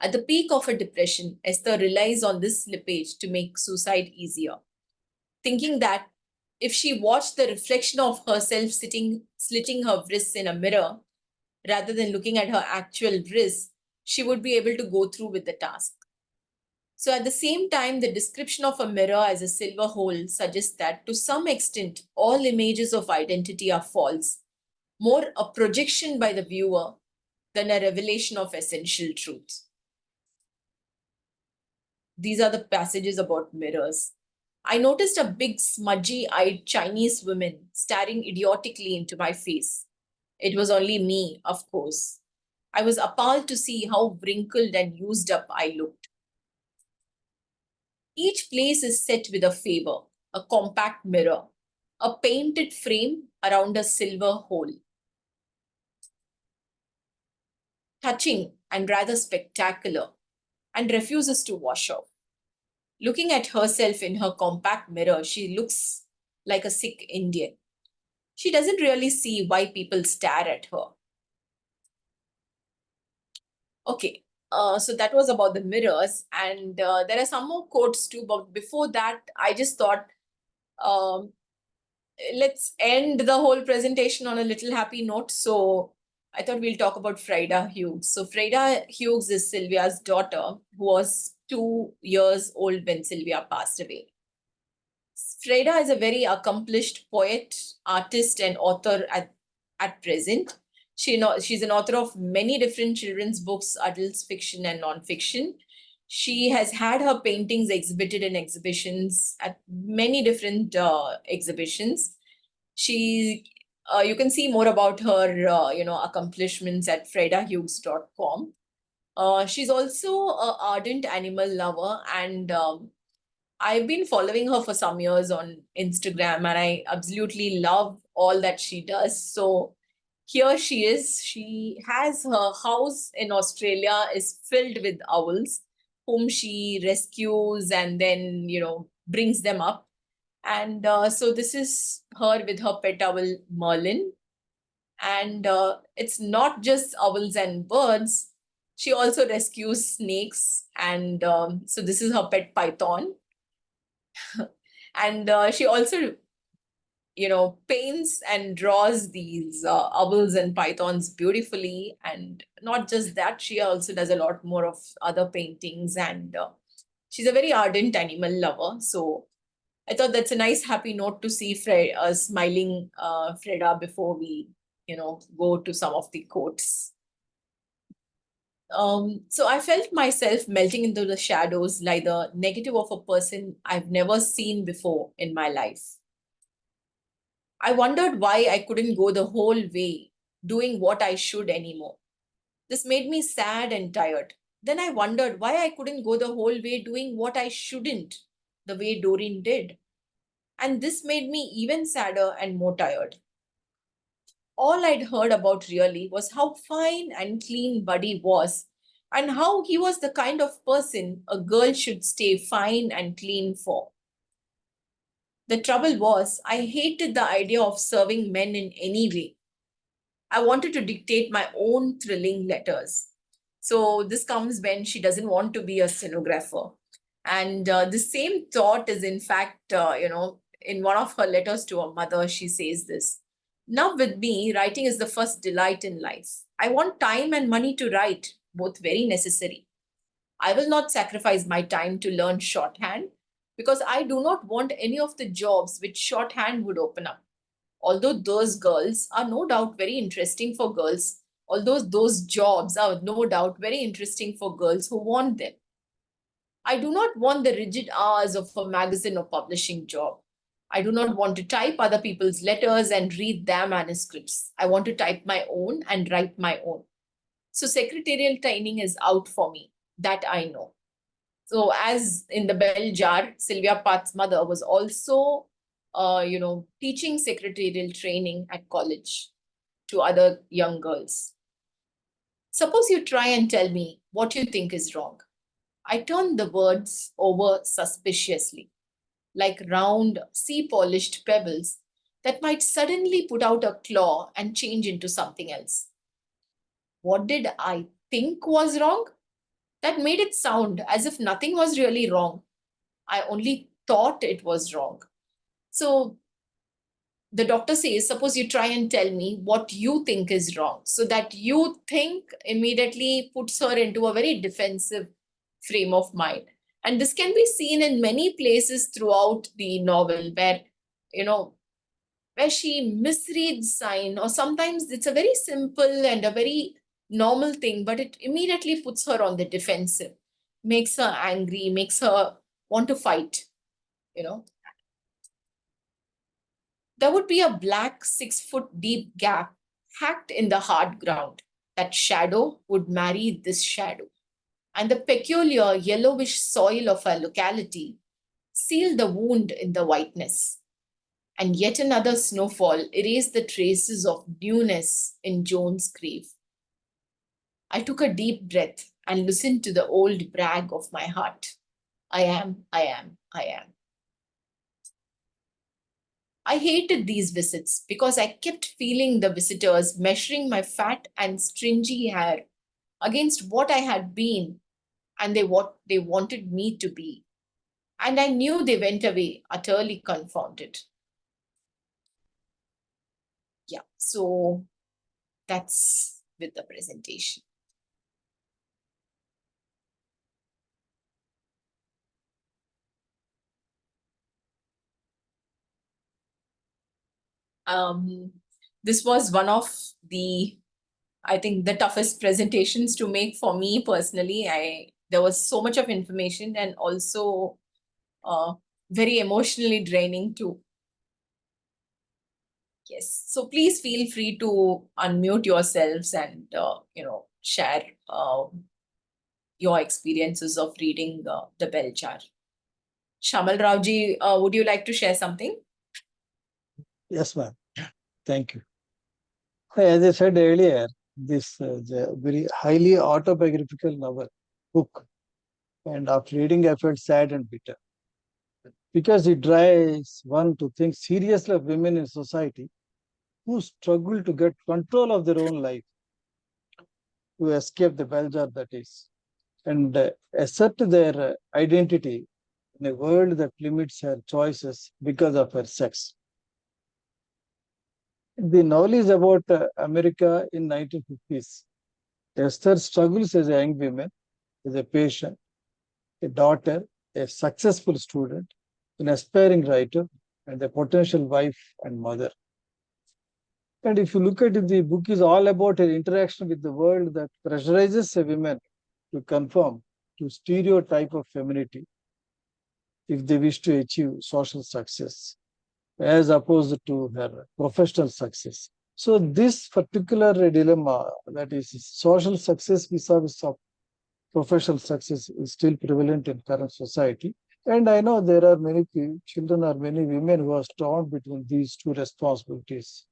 At the peak of her depression, Esther relies on this slippage to make suicide easier, thinking that if she watched the reflection of herself slitting her wrists in a mirror, rather than looking at her actual wrists, she would be able to go through with the task. So at the same time, the description of a mirror as a silver hole suggests that to some extent, all images of identity are false, more a projection by the viewer than a revelation of essential truth. These are the passages about mirrors. I noticed a big, smudgy-eyed Chinese woman staring idiotically into my face. It was only me, of course. I was appalled to see how wrinkled and used up I looked. Each place is set with a favor, a compact mirror, a painted frame around a silver hole. Touching and rather spectacular, and refuses to wash off. Looking at herself in her compact mirror, she looks like a sick Indian. She doesn't really see why people stare at her. Okay, so that was about the mirrors, and there are some more quotes too. But before that, I just thought, um, let's end the whole presentation on a little happy note. So I thought we'll talk about Frida Hughes. So Frida Hughes is Sylvia's daughter, who was 2 years old when Sylvia passed away. Frida is a very accomplished poet, artist, and author at present. She's an author of many different children's books, adult fiction, and non-fiction. She has had her paintings exhibited in exhibitions at many different exhibitions. She, you can see more about her, accomplishments at fredahughes.com. She's also an ardent animal lover, and I've been following her for some years on Instagram, and I absolutely love all that she does. So here she is. She has her house in Australia is filled with owls whom she rescues and then, brings them up. And so this is her with her pet owl Merlin. And it's not just owls and birds. She also rescues snakes. And so this is her pet python. And she also, paints and draws these owls and pythons beautifully. And not just that, she also does a lot more of other paintings. And she's a very ardent animal lover. So I thought that's a nice, happy note to see smiling Freda before we, go to some of the quotes. So I felt myself melting into the shadows like the negative of a person I've never seen before in my life. I wondered why I couldn't go the whole way doing what I should anymore. This made me sad and tired. Then I wondered why I couldn't go the whole way doing what I shouldn't, the way Doreen did. And this made me even sadder and more tired. All I'd heard about really was how fine and clean Buddy was, and how he was the kind of person a girl should stay fine and clean for. The trouble was, I hated the idea of serving men in any way. I wanted to dictate my own thrilling letters. So this comes when she doesn't want to be a stenographer. And the same thought is, in fact, in one of her letters to her mother, she says this. Now, with me, writing is the first delight in life. I want time and money to write, both very necessary. I will not sacrifice my time to learn shorthand because I do not want any of the jobs which shorthand would open up. Although those girls are no doubt very interesting for girls, although those jobs are no doubt very interesting for girls who want them. I do not want the rigid hours of a magazine or publishing job. I do not want to type other people's letters and read their manuscripts. I want to type my own and write my own. So secretarial training is out for me. That I know. So as in the bell jar, Sylvia Plath's mother was also, teaching secretarial training at college to other young girls. Suppose you try and tell me what you think is wrong. I turned the words over suspiciously, like round, sea-polished pebbles that might suddenly put out a claw and change into something else. What did I think was wrong? That made it sound as if nothing was really wrong. I only thought it was wrong. So the doctor says, suppose you try and tell me what you think is wrong. So that you think immediately puts her into a very defensive frame of mind. And this can be seen in many places throughout the novel where, you know, where she misreads sign, or sometimes it's a very simple and a very normal thing, but it immediately puts her on the defensive, makes her angry, makes her want to fight, you know. There would be a black 6-foot deep gap hacked in the hard ground. That shadow would marry this shadow. And the peculiar yellowish soil of our locality seal the wound in the whiteness. And yet another snowfall erased the traces of newness in Joan's grave. I took a deep breath and listened to the old brag of my heart. I am, I am, I am. I hated these visits because I kept feeling the visitors measuring my fat and stringy hair against what I had been and what they wanted me to be. And I knew they went away utterly confounded. Yeah, so that's with the presentation. Um, this was one of the, I think, the toughest presentations to make for me personally. There was so much of information and also very emotionally draining too. Yes. So please feel free to unmute yourselves and share your experiences of reading the Bell Jar. Shamal Ravji, would you like to share something? Yes, ma'am. Thank you. As I said earlier, this is a very highly autobiographical novel book, and after reading, I felt sad and bitter because it drives one to think seriously of women in society who struggle to get control of their own life, to escape the bell jar that is, and assert their identity in a world that limits her choices because of her sex. The novel is about America in 1950s. Esther struggles as a young woman, as a patient, a daughter, a successful student, an aspiring writer, and a potential wife and mother. And if you look at it, the book is all about her interaction with the world that pressurizes a woman to conform to stereotype of femininity if they wish to achieve social success, as opposed to her professional success. So this particular dilemma, that is social success vis-a-vis of professional success, is still prevalent in current society. And I know there are many children or many women who are torn between these two responsibilities.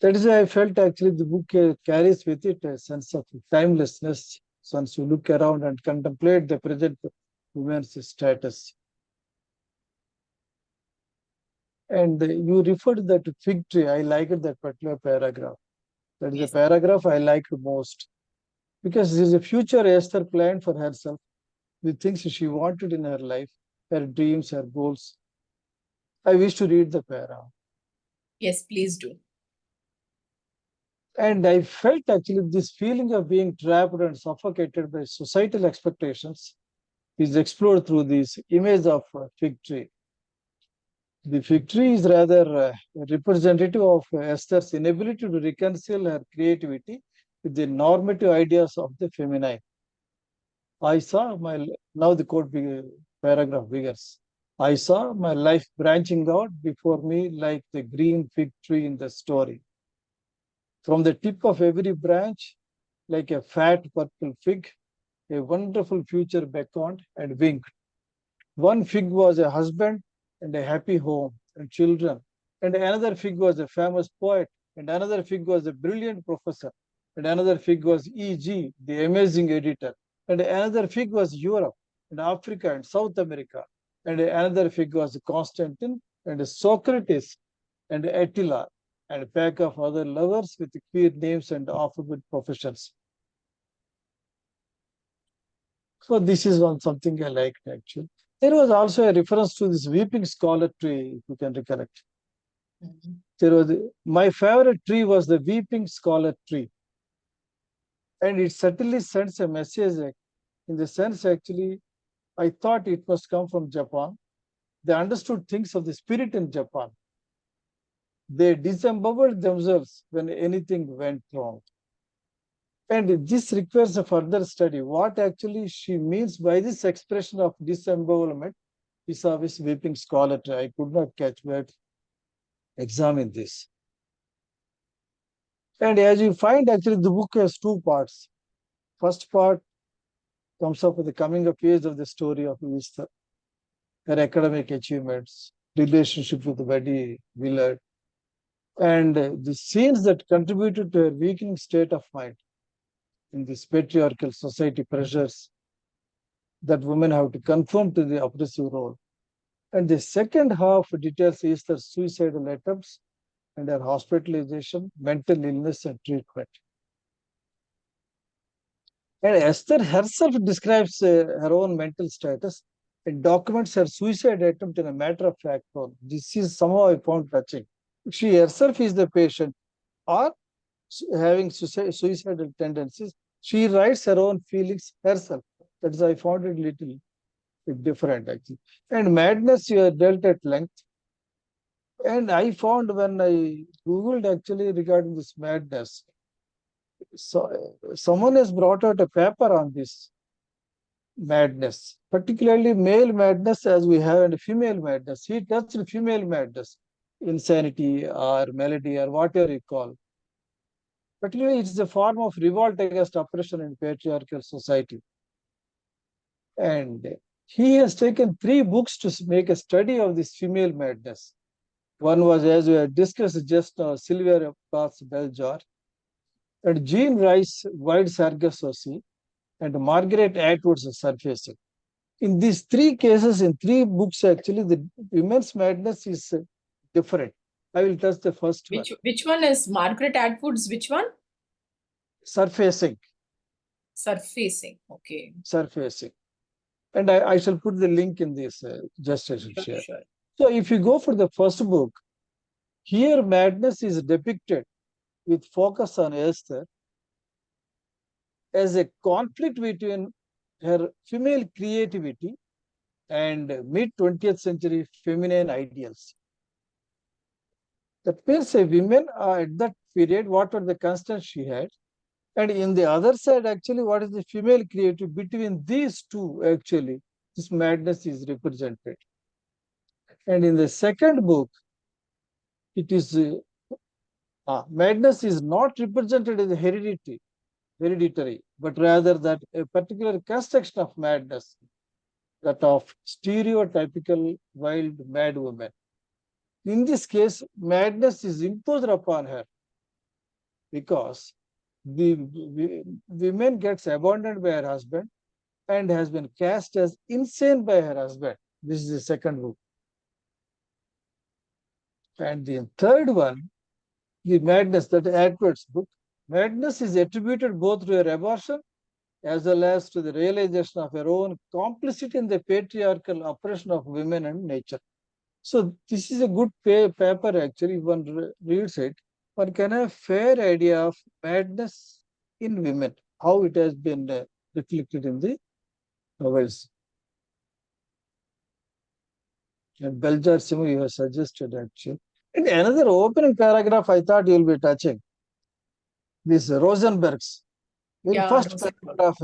That is why I felt actually the book carries with it a sense of timelessness once you look around and contemplate the present women's status. And you referred that fig tree. I liked that particular paragraph. That is Yes. the paragraph I liked most because this is a future Esther planned for herself, the things she wanted in her life, her dreams, her goals. I wish to read the paragraph. Yes, please do. And I felt actually this feeling of being trapped and suffocated by societal expectations is explored through this image of a fig tree. The fig tree is rather representative of Esther's inability to reconcile her creativity with the normative ideas of the feminine. I saw my, now the quote paragraph begins. I saw my life branching out before me like the green fig tree in the story. From the tip of every branch, like a fat purple fig, a wonderful future beckoned and winked. One fig was a husband and a happy home and children, and another fig was a famous poet, and another fig was a brilliant professor, and another fig was E.G., the amazing editor, and another fig was Europe and Africa and South America, and another fig was Constantine and Socrates and Attila, and a pack of other lovers with queer names and alphabet professions. So this is one something I liked actually. There was also a reference to this weeping scholar tree, if you can recollect. Mhm. There was my favorite tree was the weeping scholar tree, and it certainly sends a message. In the sense, actually, I thought it must come from Japan. They understood things of the spirit in Japan. They disemboweled themselves when anything went wrong. And this requires a further study. What actually she means by this expression of disembowelment vis-a-vis weeping scholar tree, I could not catch, but examine this. And as you find, actually, the book has two parts. First part comes up with the coming of age of the story of Esther, her academic achievements, relationship with Betty Willard, and the scenes that contributed to her weakening state of mind in this patriarchal society pressures that women have to conform to the oppressive role. And the second half details Esther's suicidal attempts and her hospitalization, mental illness, and treatment. And Esther herself describes her own mental status and documents her suicide attempt in a matter of fact tone. This is somehow I found touching. She herself is the patient or having suicidal tendencies. She writes her own feelings herself. That's I found it little different actually. And madness you are dealt at length. And I found when I Googled actually regarding this madness, so someone has brought out a paper on this. madness, particularly male madness as we have and female madness. He touched female madness, insanity or melody or whatever you call. Particularly, it is a form of revolt against oppression in patriarchal society. And he has taken 3 books to make a study of this female madness. One was, as we had discussed just now, Sylvia Plath's Beljar, and Jean Rice, Wide Sargassous, and Margaret Atwood's Surfacing. In these 3 cases, in 3 books, actually, the women's madness is different. I will touch the first one. Which one is Margaret Atwood's? Which one? Surfacing. Surfacing. Okay. Surfacing. And I shall put the link in this, just as you Sure, share. sure. So if you go for the first book, here madness is depicted with focus on Esther as a conflict between her female creativity and mid-20th century feminine ideals. That means a women at that period, what were the constants she had? And in the other side, actually, what is the female creative? Between these two, actually, this madness is represented. And in the second book, it is madness is not represented as hereditary, but rather that a particular construction of madness, that of stereotypical wild mad woman. In this case, madness is imposed upon her because the woman gets abandoned by her husband and has been cast as insane by her husband. This is the second book. And the third one, the madness, that Atwood's book, madness is attributed both to her abortion as well as to the realization of her own complicity in the patriarchal oppression of women and nature. So this is a good paper actually. If one reads it, one can have a fair idea of madness in women, how it has been reflected in the novels. And Beljar Simu you have suggested actually. And another opening paragraph I thought you will be touching. This Rosenberg's. Very first paragraph.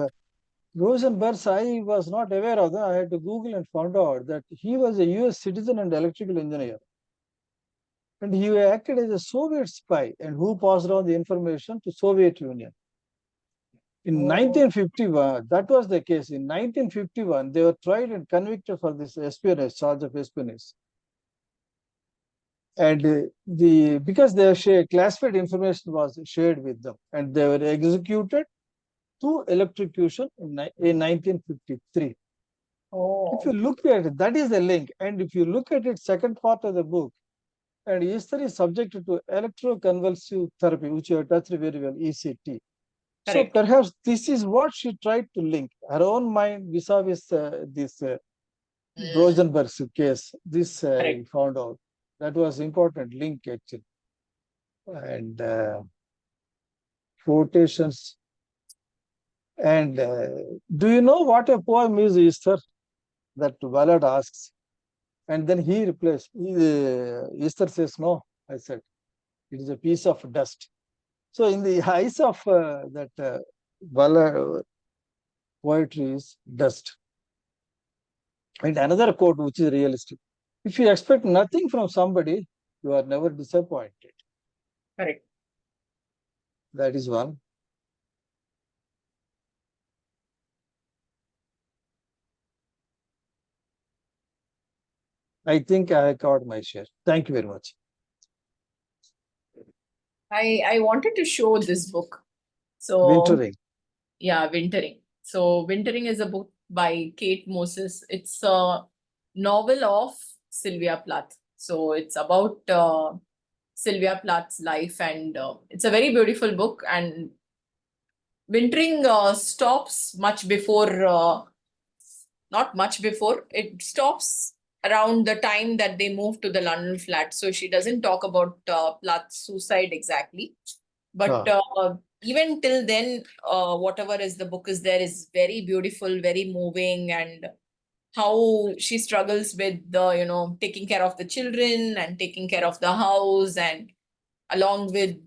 Rosenberg's, I was not aware of that. I had to Google and found out that he was a US citizen and electrical engineer. And he acted as a Soviet spy and who passed on the information to Soviet Union. In 1951, that was the case. In 1951, they were tried and convicted for this espionage, charge of espionage. And because their classified information was shared with them, and they were executed through electrocution in 1953. Oh. If you look at it, that is the link. And if you look at it, second part of the book, and Esther is subjected to electroconvulsive therapy, which you have touched very well, ECT. Correct. So perhaps this is what she tried to link her own mind vis-a-vis this Rosenberg's case. This I found out. That was important link actually. And quotations. And do you know what a poem is, Esther? That Ballard asks. And then he replies, Esther says, no, I said, it is a piece of dust. So in the eyes of that Ballard, poetry is dust. And another quote, which is realistic. If you expect nothing from somebody, you are never disappointed. Correct. That is one. I think I covered my share. Thank you very much. I wanted to show this book. So Wintering. Yeah, Wintering. So Wintering is a book by Kate Moses. It's a novel of Sylvia Plath. So it's about Sylvia Plath's life, and it's a very beautiful book. And Wintering stops much before, not much before, it stops around the time that they moved to the London flat. So she doesn't talk about Plath's suicide exactly. But even till then, whatever is the book is there is very beautiful, very moving, and how she struggles with the, taking care of the children and taking care of the house, and along with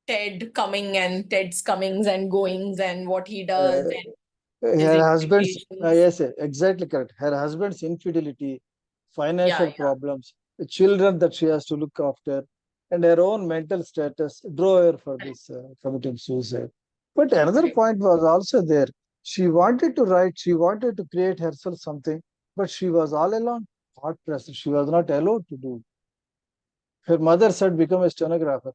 Ted's comings and goings and what he does. And His Her husband's, expectations. yes, exactly correct. Her husband's infidelity, Yeah, financial yeah, problems, the children that she has to look after, and her own mental status drove her for correct, this committing suicide. But another correct. point was also there. She wanted to write, she wanted to create herself something, but she was all alone, hard pressed. She was not allowed to do. Her mother said, become a stenographer.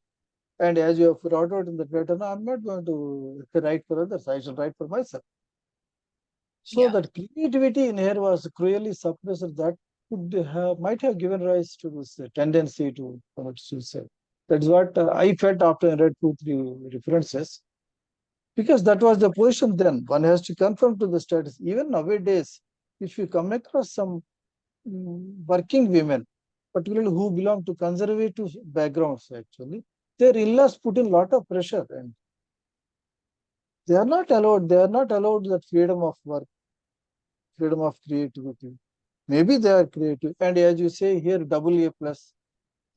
And as you have brought out in the letter, no, I'm not going to write for others. I shall write for myself. So Yeah, that creativity in her was cruelly suppressed. That could have, might have given rise to this tendency to commit suicide. That's what I felt after I read two, three references. Because that was the position then. One has to conform to the status. Even nowadays, if you come across some working women, particularly who belong to conservative backgrounds, actually, their in-laws put in a lot of pressure and they are not allowed. They are not allowed that freedom of work, freedom of creativity. Maybe they are creative. And as you say here, double A plus,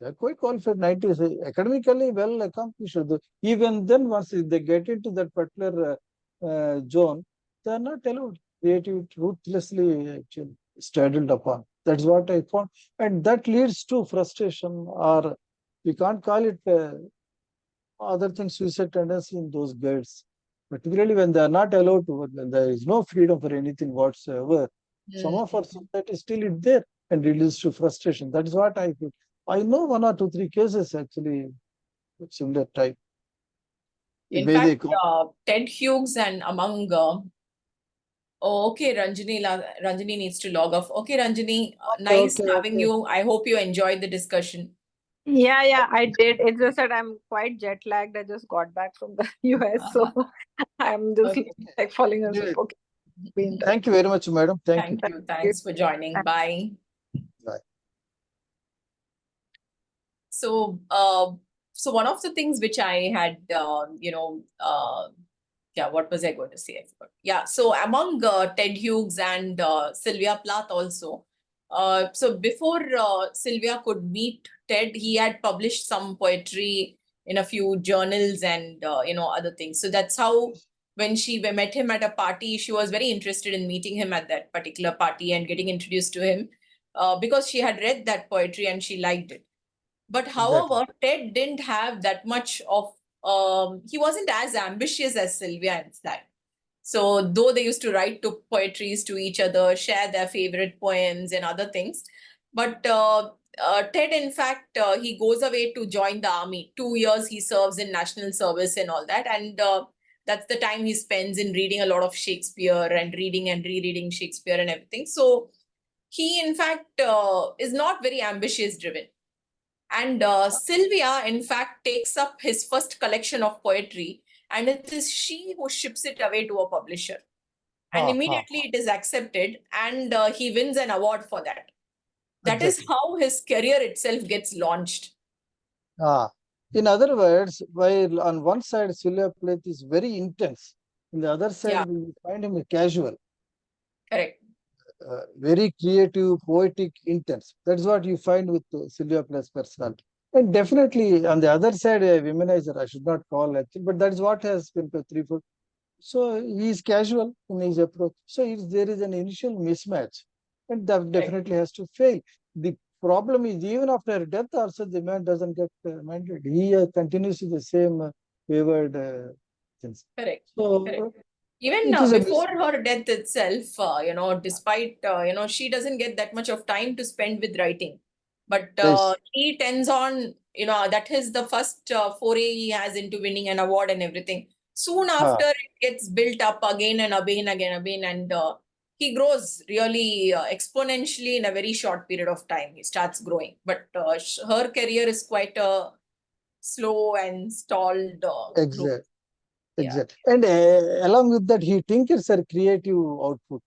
they are quite qualified, 90s, academically well accomplished. Even then, once they get into that particular zone, they are not allowed. Creativity ruthlessly actually straddled upon. That's what I found. And that leads to frustration, or we can't call it other things, suicide tendency in those girls. Particularly when they are not allowed to, when there is no freedom for anything whatsoever. Some of our mm. society still is there and it leads to frustration. That is what I feel. I know one or two, three cases actually with similar type. In Where they fact, come. Ted Hughes and among oh, okay, Ranjini, Ranjini needs to log off. Okay, Ranjini, Okay, nice okay, having okay. you. I hope you enjoyed the discussion. Yeah, yeah, I did. It's just that I'm quite jet lagged. I just got back from the US, so I'm just Okay, Okay. like falling asleep. Anyway, Okay, be in touch. thank you very much, madam. Thank you. thank you. Thanks for joining. Bye. Bye. So, so one of the things which I had, yeah, what was I going to say? I forgot. Yeah, so among Ted Hughes and Sylvia Plath also. So before Sylvia could meet Ted, he had published some poetry in a few journals and other things. So that's how when we met him at a party, she was very interested in meeting him at that particular party and getting introduced to him because she had read that poetry and she liked it. But Exactly. however, Ted didn't have that much of, he wasn't as ambitious as Sylvia and that. So though they used to write to poetries to each other, share their favorite poems and other things, but Ted, in fact, he goes away to join the army. 2 years he serves in national service and all that. And that's the time he spends in reading a lot of Shakespeare and reading and rereading Shakespeare and everything. So he, in fact, is not very ambitious driven. And Sylvia, in fact, takes up his first collection of poetry, and it is she who ships it away to a publisher. And Ah, ah, immediately it is accepted, and he wins an award for that. That is exactly. how his career itself gets launched. Ah. In other words, while on one side Sylvia Plath is very intense, in the other side Yeah, we find him casual. correct. Very creative, poetic, intense. That's what you find with Sylvia Plath's personality. And definitely on the other side, a womanizer, I should not call it, but that's what has been threefold. So he is casual in his approach. So there is an initial mismatch, and that Correct. definitely has to fail. The problem is even after her death, also the man doesn't get minded. He continues with the same wayward things. Correct. Correct. So Even it is a before her death itself, despite, she doesn't get that much of time to spend with writing. But yes. he tends on, that is the first foray he has into winning an award and everything. Soon Ah, after, it gets built up again and again, and he grows really exponentially in a very short period of time. He starts growing. But her career is quite a slow and stalled growth. exactly. Yeah. Exactly. And along with that, he tinkers her creative output.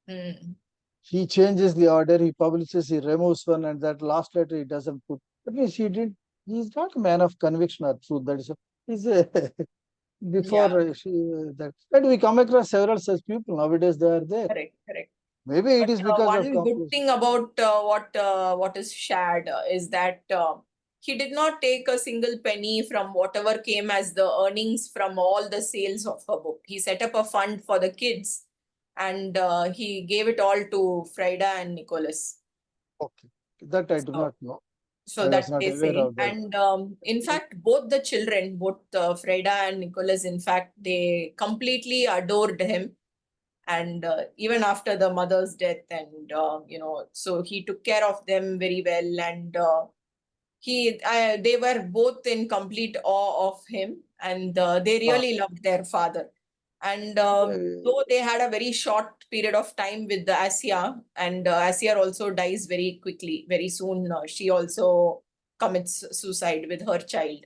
Mm. He changes the order, he publishes, he removes one, and that last letter he doesn't put. That means he's not a man of conviction or truth. That is, he's a, Yeah. before that. And we come across several such people. Nowadays, they are there. Correct, correct. Maybe it But is because of one good competition. thing about what is shared is that he did not take a single penny from whatever came as the earnings from all the sales of her book. He set up a fund for the kids, and he gave it all to Frida and Nicholas. Okay. That I do So, not know. so I was that not they aware say. of that. And in fact, both the children, both Frida and Nicholas, in fact, they completely adored him. And even after the mother's death, and so he took care of them very well. And they were both in complete awe of him, and they Ah, really loved their father. And uh, though they had a very short period of time with the Asia, and Asia also dies very quickly, very soon. She also commits suicide with her child.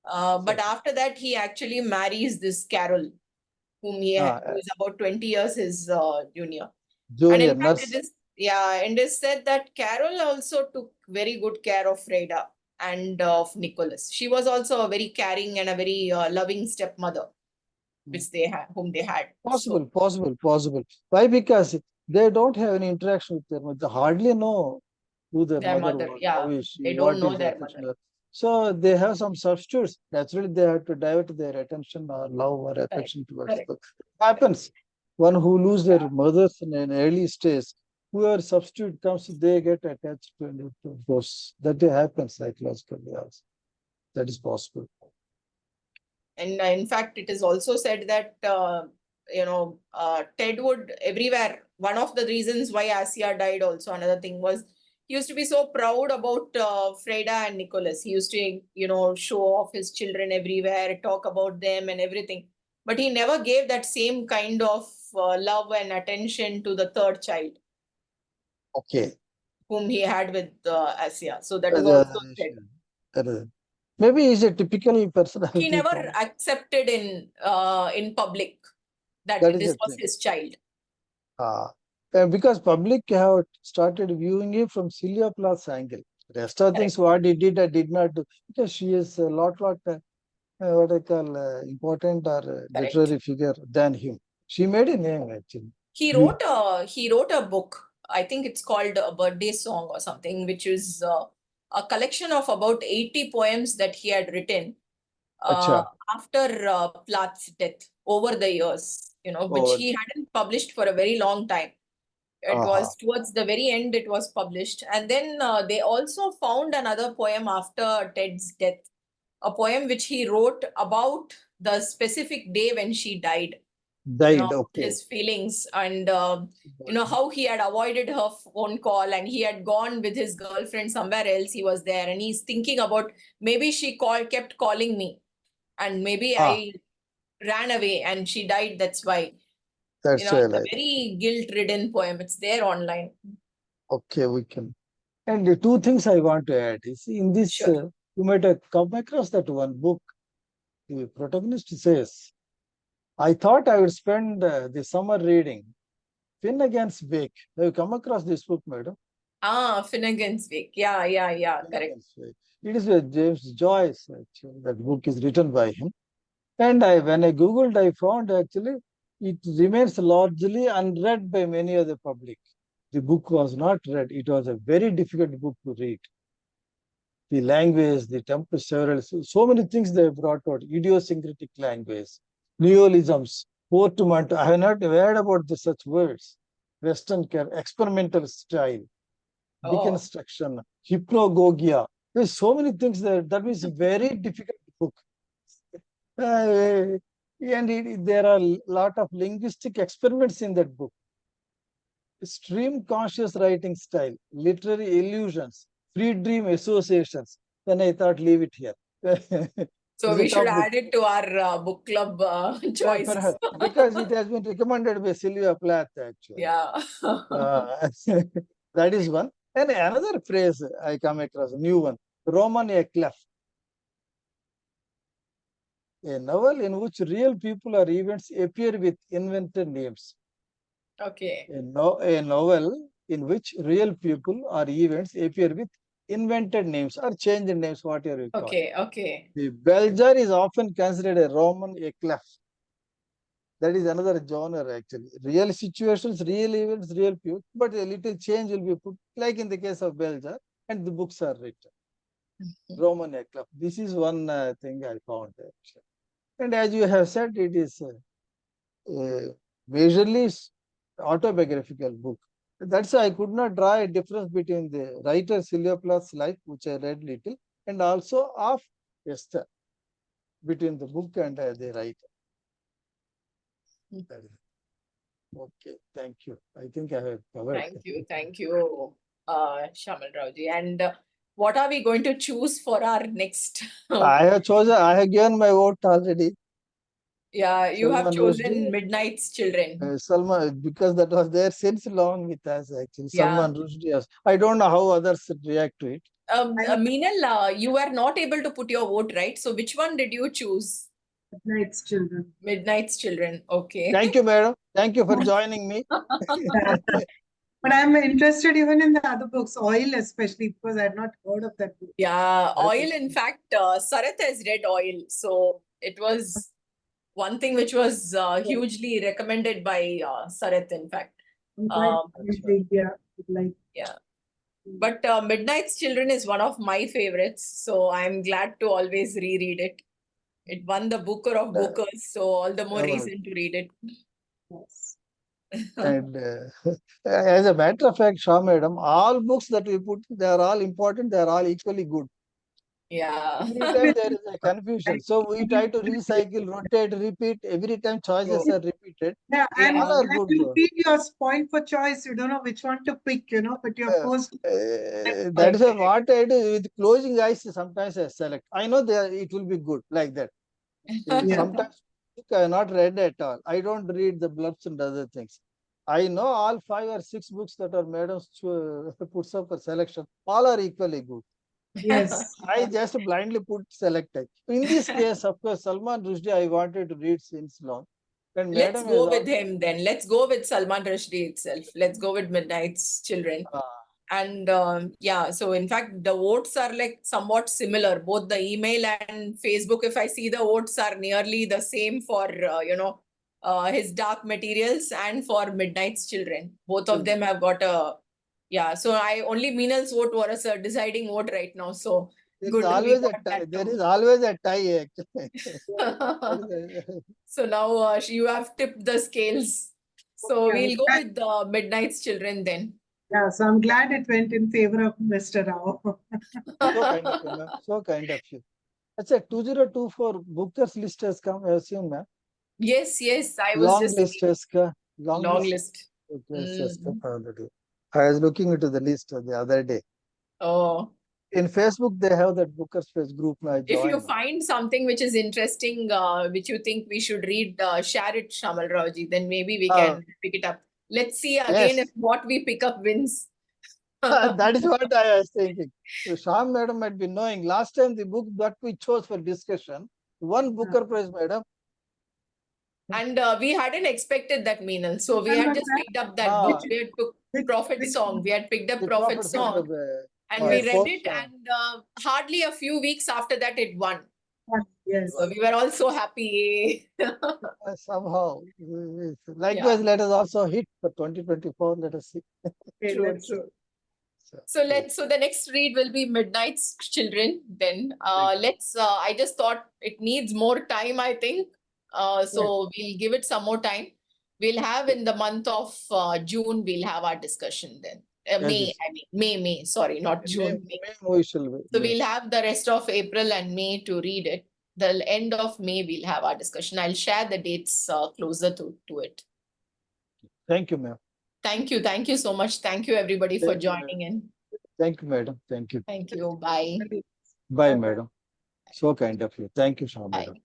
But so, after that, he actually marries this Carol, who ah, is about 20 years his junior. And junior in fact, nurse. it is said that Carol also took very good care of Freda and of Nicholas. She was also a very caring and a very loving stepmother, Hmm. which they had, whom they had. So Possible, possible, possible. Why? Because they don't have any interaction with their mother. They hardly know who their their mother mother, was, how yeah, is she, they don't what know is the their mother. affection. So they have some substitutes. Naturally, they have to divert their attention or love or Correct, affection towards correct. the happens. One who lose their Yeah. mothers in an early stage, whoever substitute comes, they get attached to it, to those. That happens psychologically also. That is possible. And in fact, it is also said that Ted would everywhere. One of the reasons why Asia died, also another thing, was he used to be so proud about Freda and Nicholas. He used to show off his children everywhere, talk about them and everything. But he never gave that same kind of love and attention to the third child, Okay. whom he had with Asia. So that is Uh, also said. uh, Maybe he's a typical He personality never from accepted in public that that is this the was thing. his child. Uh, because public have started viewing it from Sylvia Plath's angle. Rest of Correct. things, what he did, I did not do. Because she is a lot, what I call important or Correct. literary figure than him. She made a name actually. You, He wrote a book. I think it's called A Birthday Song or something, which is a collection of about 80 poems that he had written uh, acha, after Plath's death over the years, which or he hadn't published for a very long time. It aha, was towards the very end it was published. And then they also found another poem after Ted's death, a poem which he wrote about the specific day when she died, died. about Okay. his feelings, and how he had avoided her phone call, and he had gone with his girlfriend somewhere else. He was there, and he's thinking about, maybe she kept calling me, and maybe Ah, I ran away and she died, that's why. that's why I It's a like. very guilt ridden poem. It's there online. Okay, we can. And the two things I want to add is in this, Sure. you might have come across that one book. The protagonist says, I thought I would spend the summer reading Finnegan's Wake. Have you come across this book, madam? Finnegan's Wake. Yeah, yeah, yeah, correct. Finnegan's Wake. It is with James Joyce, actually. That book is written by him. And when I Googled, I found actually it remains largely unread by many of the public. The book was not read. It was a very difficult book to read. The language, the temple, several, so many things they brought out, idiosyncratic language, neologisms, portmanteau. I have not heard about such words. Western care, experimental style, Oh, deconstruction, hypnagogia. There's so many things there. That is a very difficult book. And there are a lot of linguistic experiments in that book. Stream conscious writing style, literary illusions, free dream associations. Then I thought, leave it here. so It's a we should tough book. add it to our book club choices. Perhaps because it has been recommended by Sylvia Plath, actually. Yeah. Uh, that is one. And another phrase I come across, a new one, Roman a clef, a novel in which real people or events appear with invented names. Okay. A novel in which real people or events appear with invented names or changed names, whatever you call. Okay. Okay. The Belger is often considered a Roman eclef. That is another genre actually. Real situations, real events, real people, but a little change will be put, like in the case of Belger, and the books are written. Roman club. This is one thing I found. And as you have said, it is majorly autobiographical book. That's why I could not draw a difference between the writer Sylvia Plath's life, which I read little, and also of Esther, between the book and the writer. Okay, thank you. I think I have covered. Thank you, Shamal Raoji. And what are we going to choose for our next? I have given my vote already. Yeah, you have Salman chosen Rushdie. Midnight's Children. Salman, because that was there since long with us actually. Yeah. Salman Rushdie. I don't know how others react to it. Meenal, you were not able to put your vote, right? So which one did you choose? Midnight's Children. Midnight's Children. Okay. Thank you, madam. Thank you for joining me. But I'm interested even in the other books, Oil especially, because I had not heard of that book. Yeah, Oil. In fact, Sarath has read Oil. So it was one thing which was hugely recommended by Sarath, in fact. I'm quite intrigued, yeah. Yeah. But Midnight's Children is one of my favorites. So I'm glad to always reread it. It won the Booker of Bookers. So all the more reason to read it. Yes. And as a matter of fact, Shah madam, all books that we put, they are all important. They are all equally good. Yeah. Every time there is a confusion. So we try to recycle, rotate, repeat. Every time choices are repeated. Yeah, and all are when good. you feel you're spoiled for choice, you don't know which one to pick, but you're forced. That is what I do with closing eyes. Sometimes I select. I know it will be good like that. Sometimes I have not read at all. I don't read the blurbs and other things. I know all 5 or 6 books that are madams puts up for selection. All are equally good. Yes. I just blindly put selected. In this case, of course, Salman Rushdie I wanted to read since long. And Let's madam go with him then. Let's go with Salman Rushdie itself. Let's go with Midnight's Children. And yeah, so in fact, the votes are like somewhat similar. Both the email and Facebook, if I see the votes are nearly the same for, his Dark Materials and for Midnight's Children. Both of them have got a, yeah. So only Meenal's vote was a deciding vote right now. So there is always a tie. There is always a tie actually. So now you have tipped the scales. So we'll go with the Midnight's Children then. Yeah, so I'm glad it went in favor of Mr. Rao. So kind of you, ma'am. So kind of you. That's a 2024 Booker's list has come, I assume, ma'am. Yes, I was long just list has come. long list. Has come already. I was looking into the list the other day. Oh. In Facebook, they have that Booker's Space group. If you find something which is interesting, which you think we should read, share it, Shamal Raoji. Then maybe we can pick it up. Let's see again if what we pick up wins. That is what I was thinking. So Sham madam might be knowing. Last time the book that we chose for discussion, one Booker Prize, madam. And we hadn't expected that, Meenal. So we had just picked up that book. We had took Prophet Song. We had picked up Prophet Song. And we read it, and hardly a few weeks after that, it won. Yes. So we were all so happy. Somehow. Likewise, let us also hit for 2024. Let us see. True. So the next read will be Midnight's Children. Then I just thought it needs more time, I think. So we'll give it some more time. We'll have in the month of June, we'll have our discussion then. May, sorry, not June. May. So we'll have the rest of April and May to read it. The end of May, we'll have our discussion. I'll share the dates closer to it. Thank you, ma'am. Thank you so much. Thank you, everybody, for joining in. Thank you, madam. Thank you. Thank you. Bye. Bye, madam. So kind of you. Thank you, Shah, madam.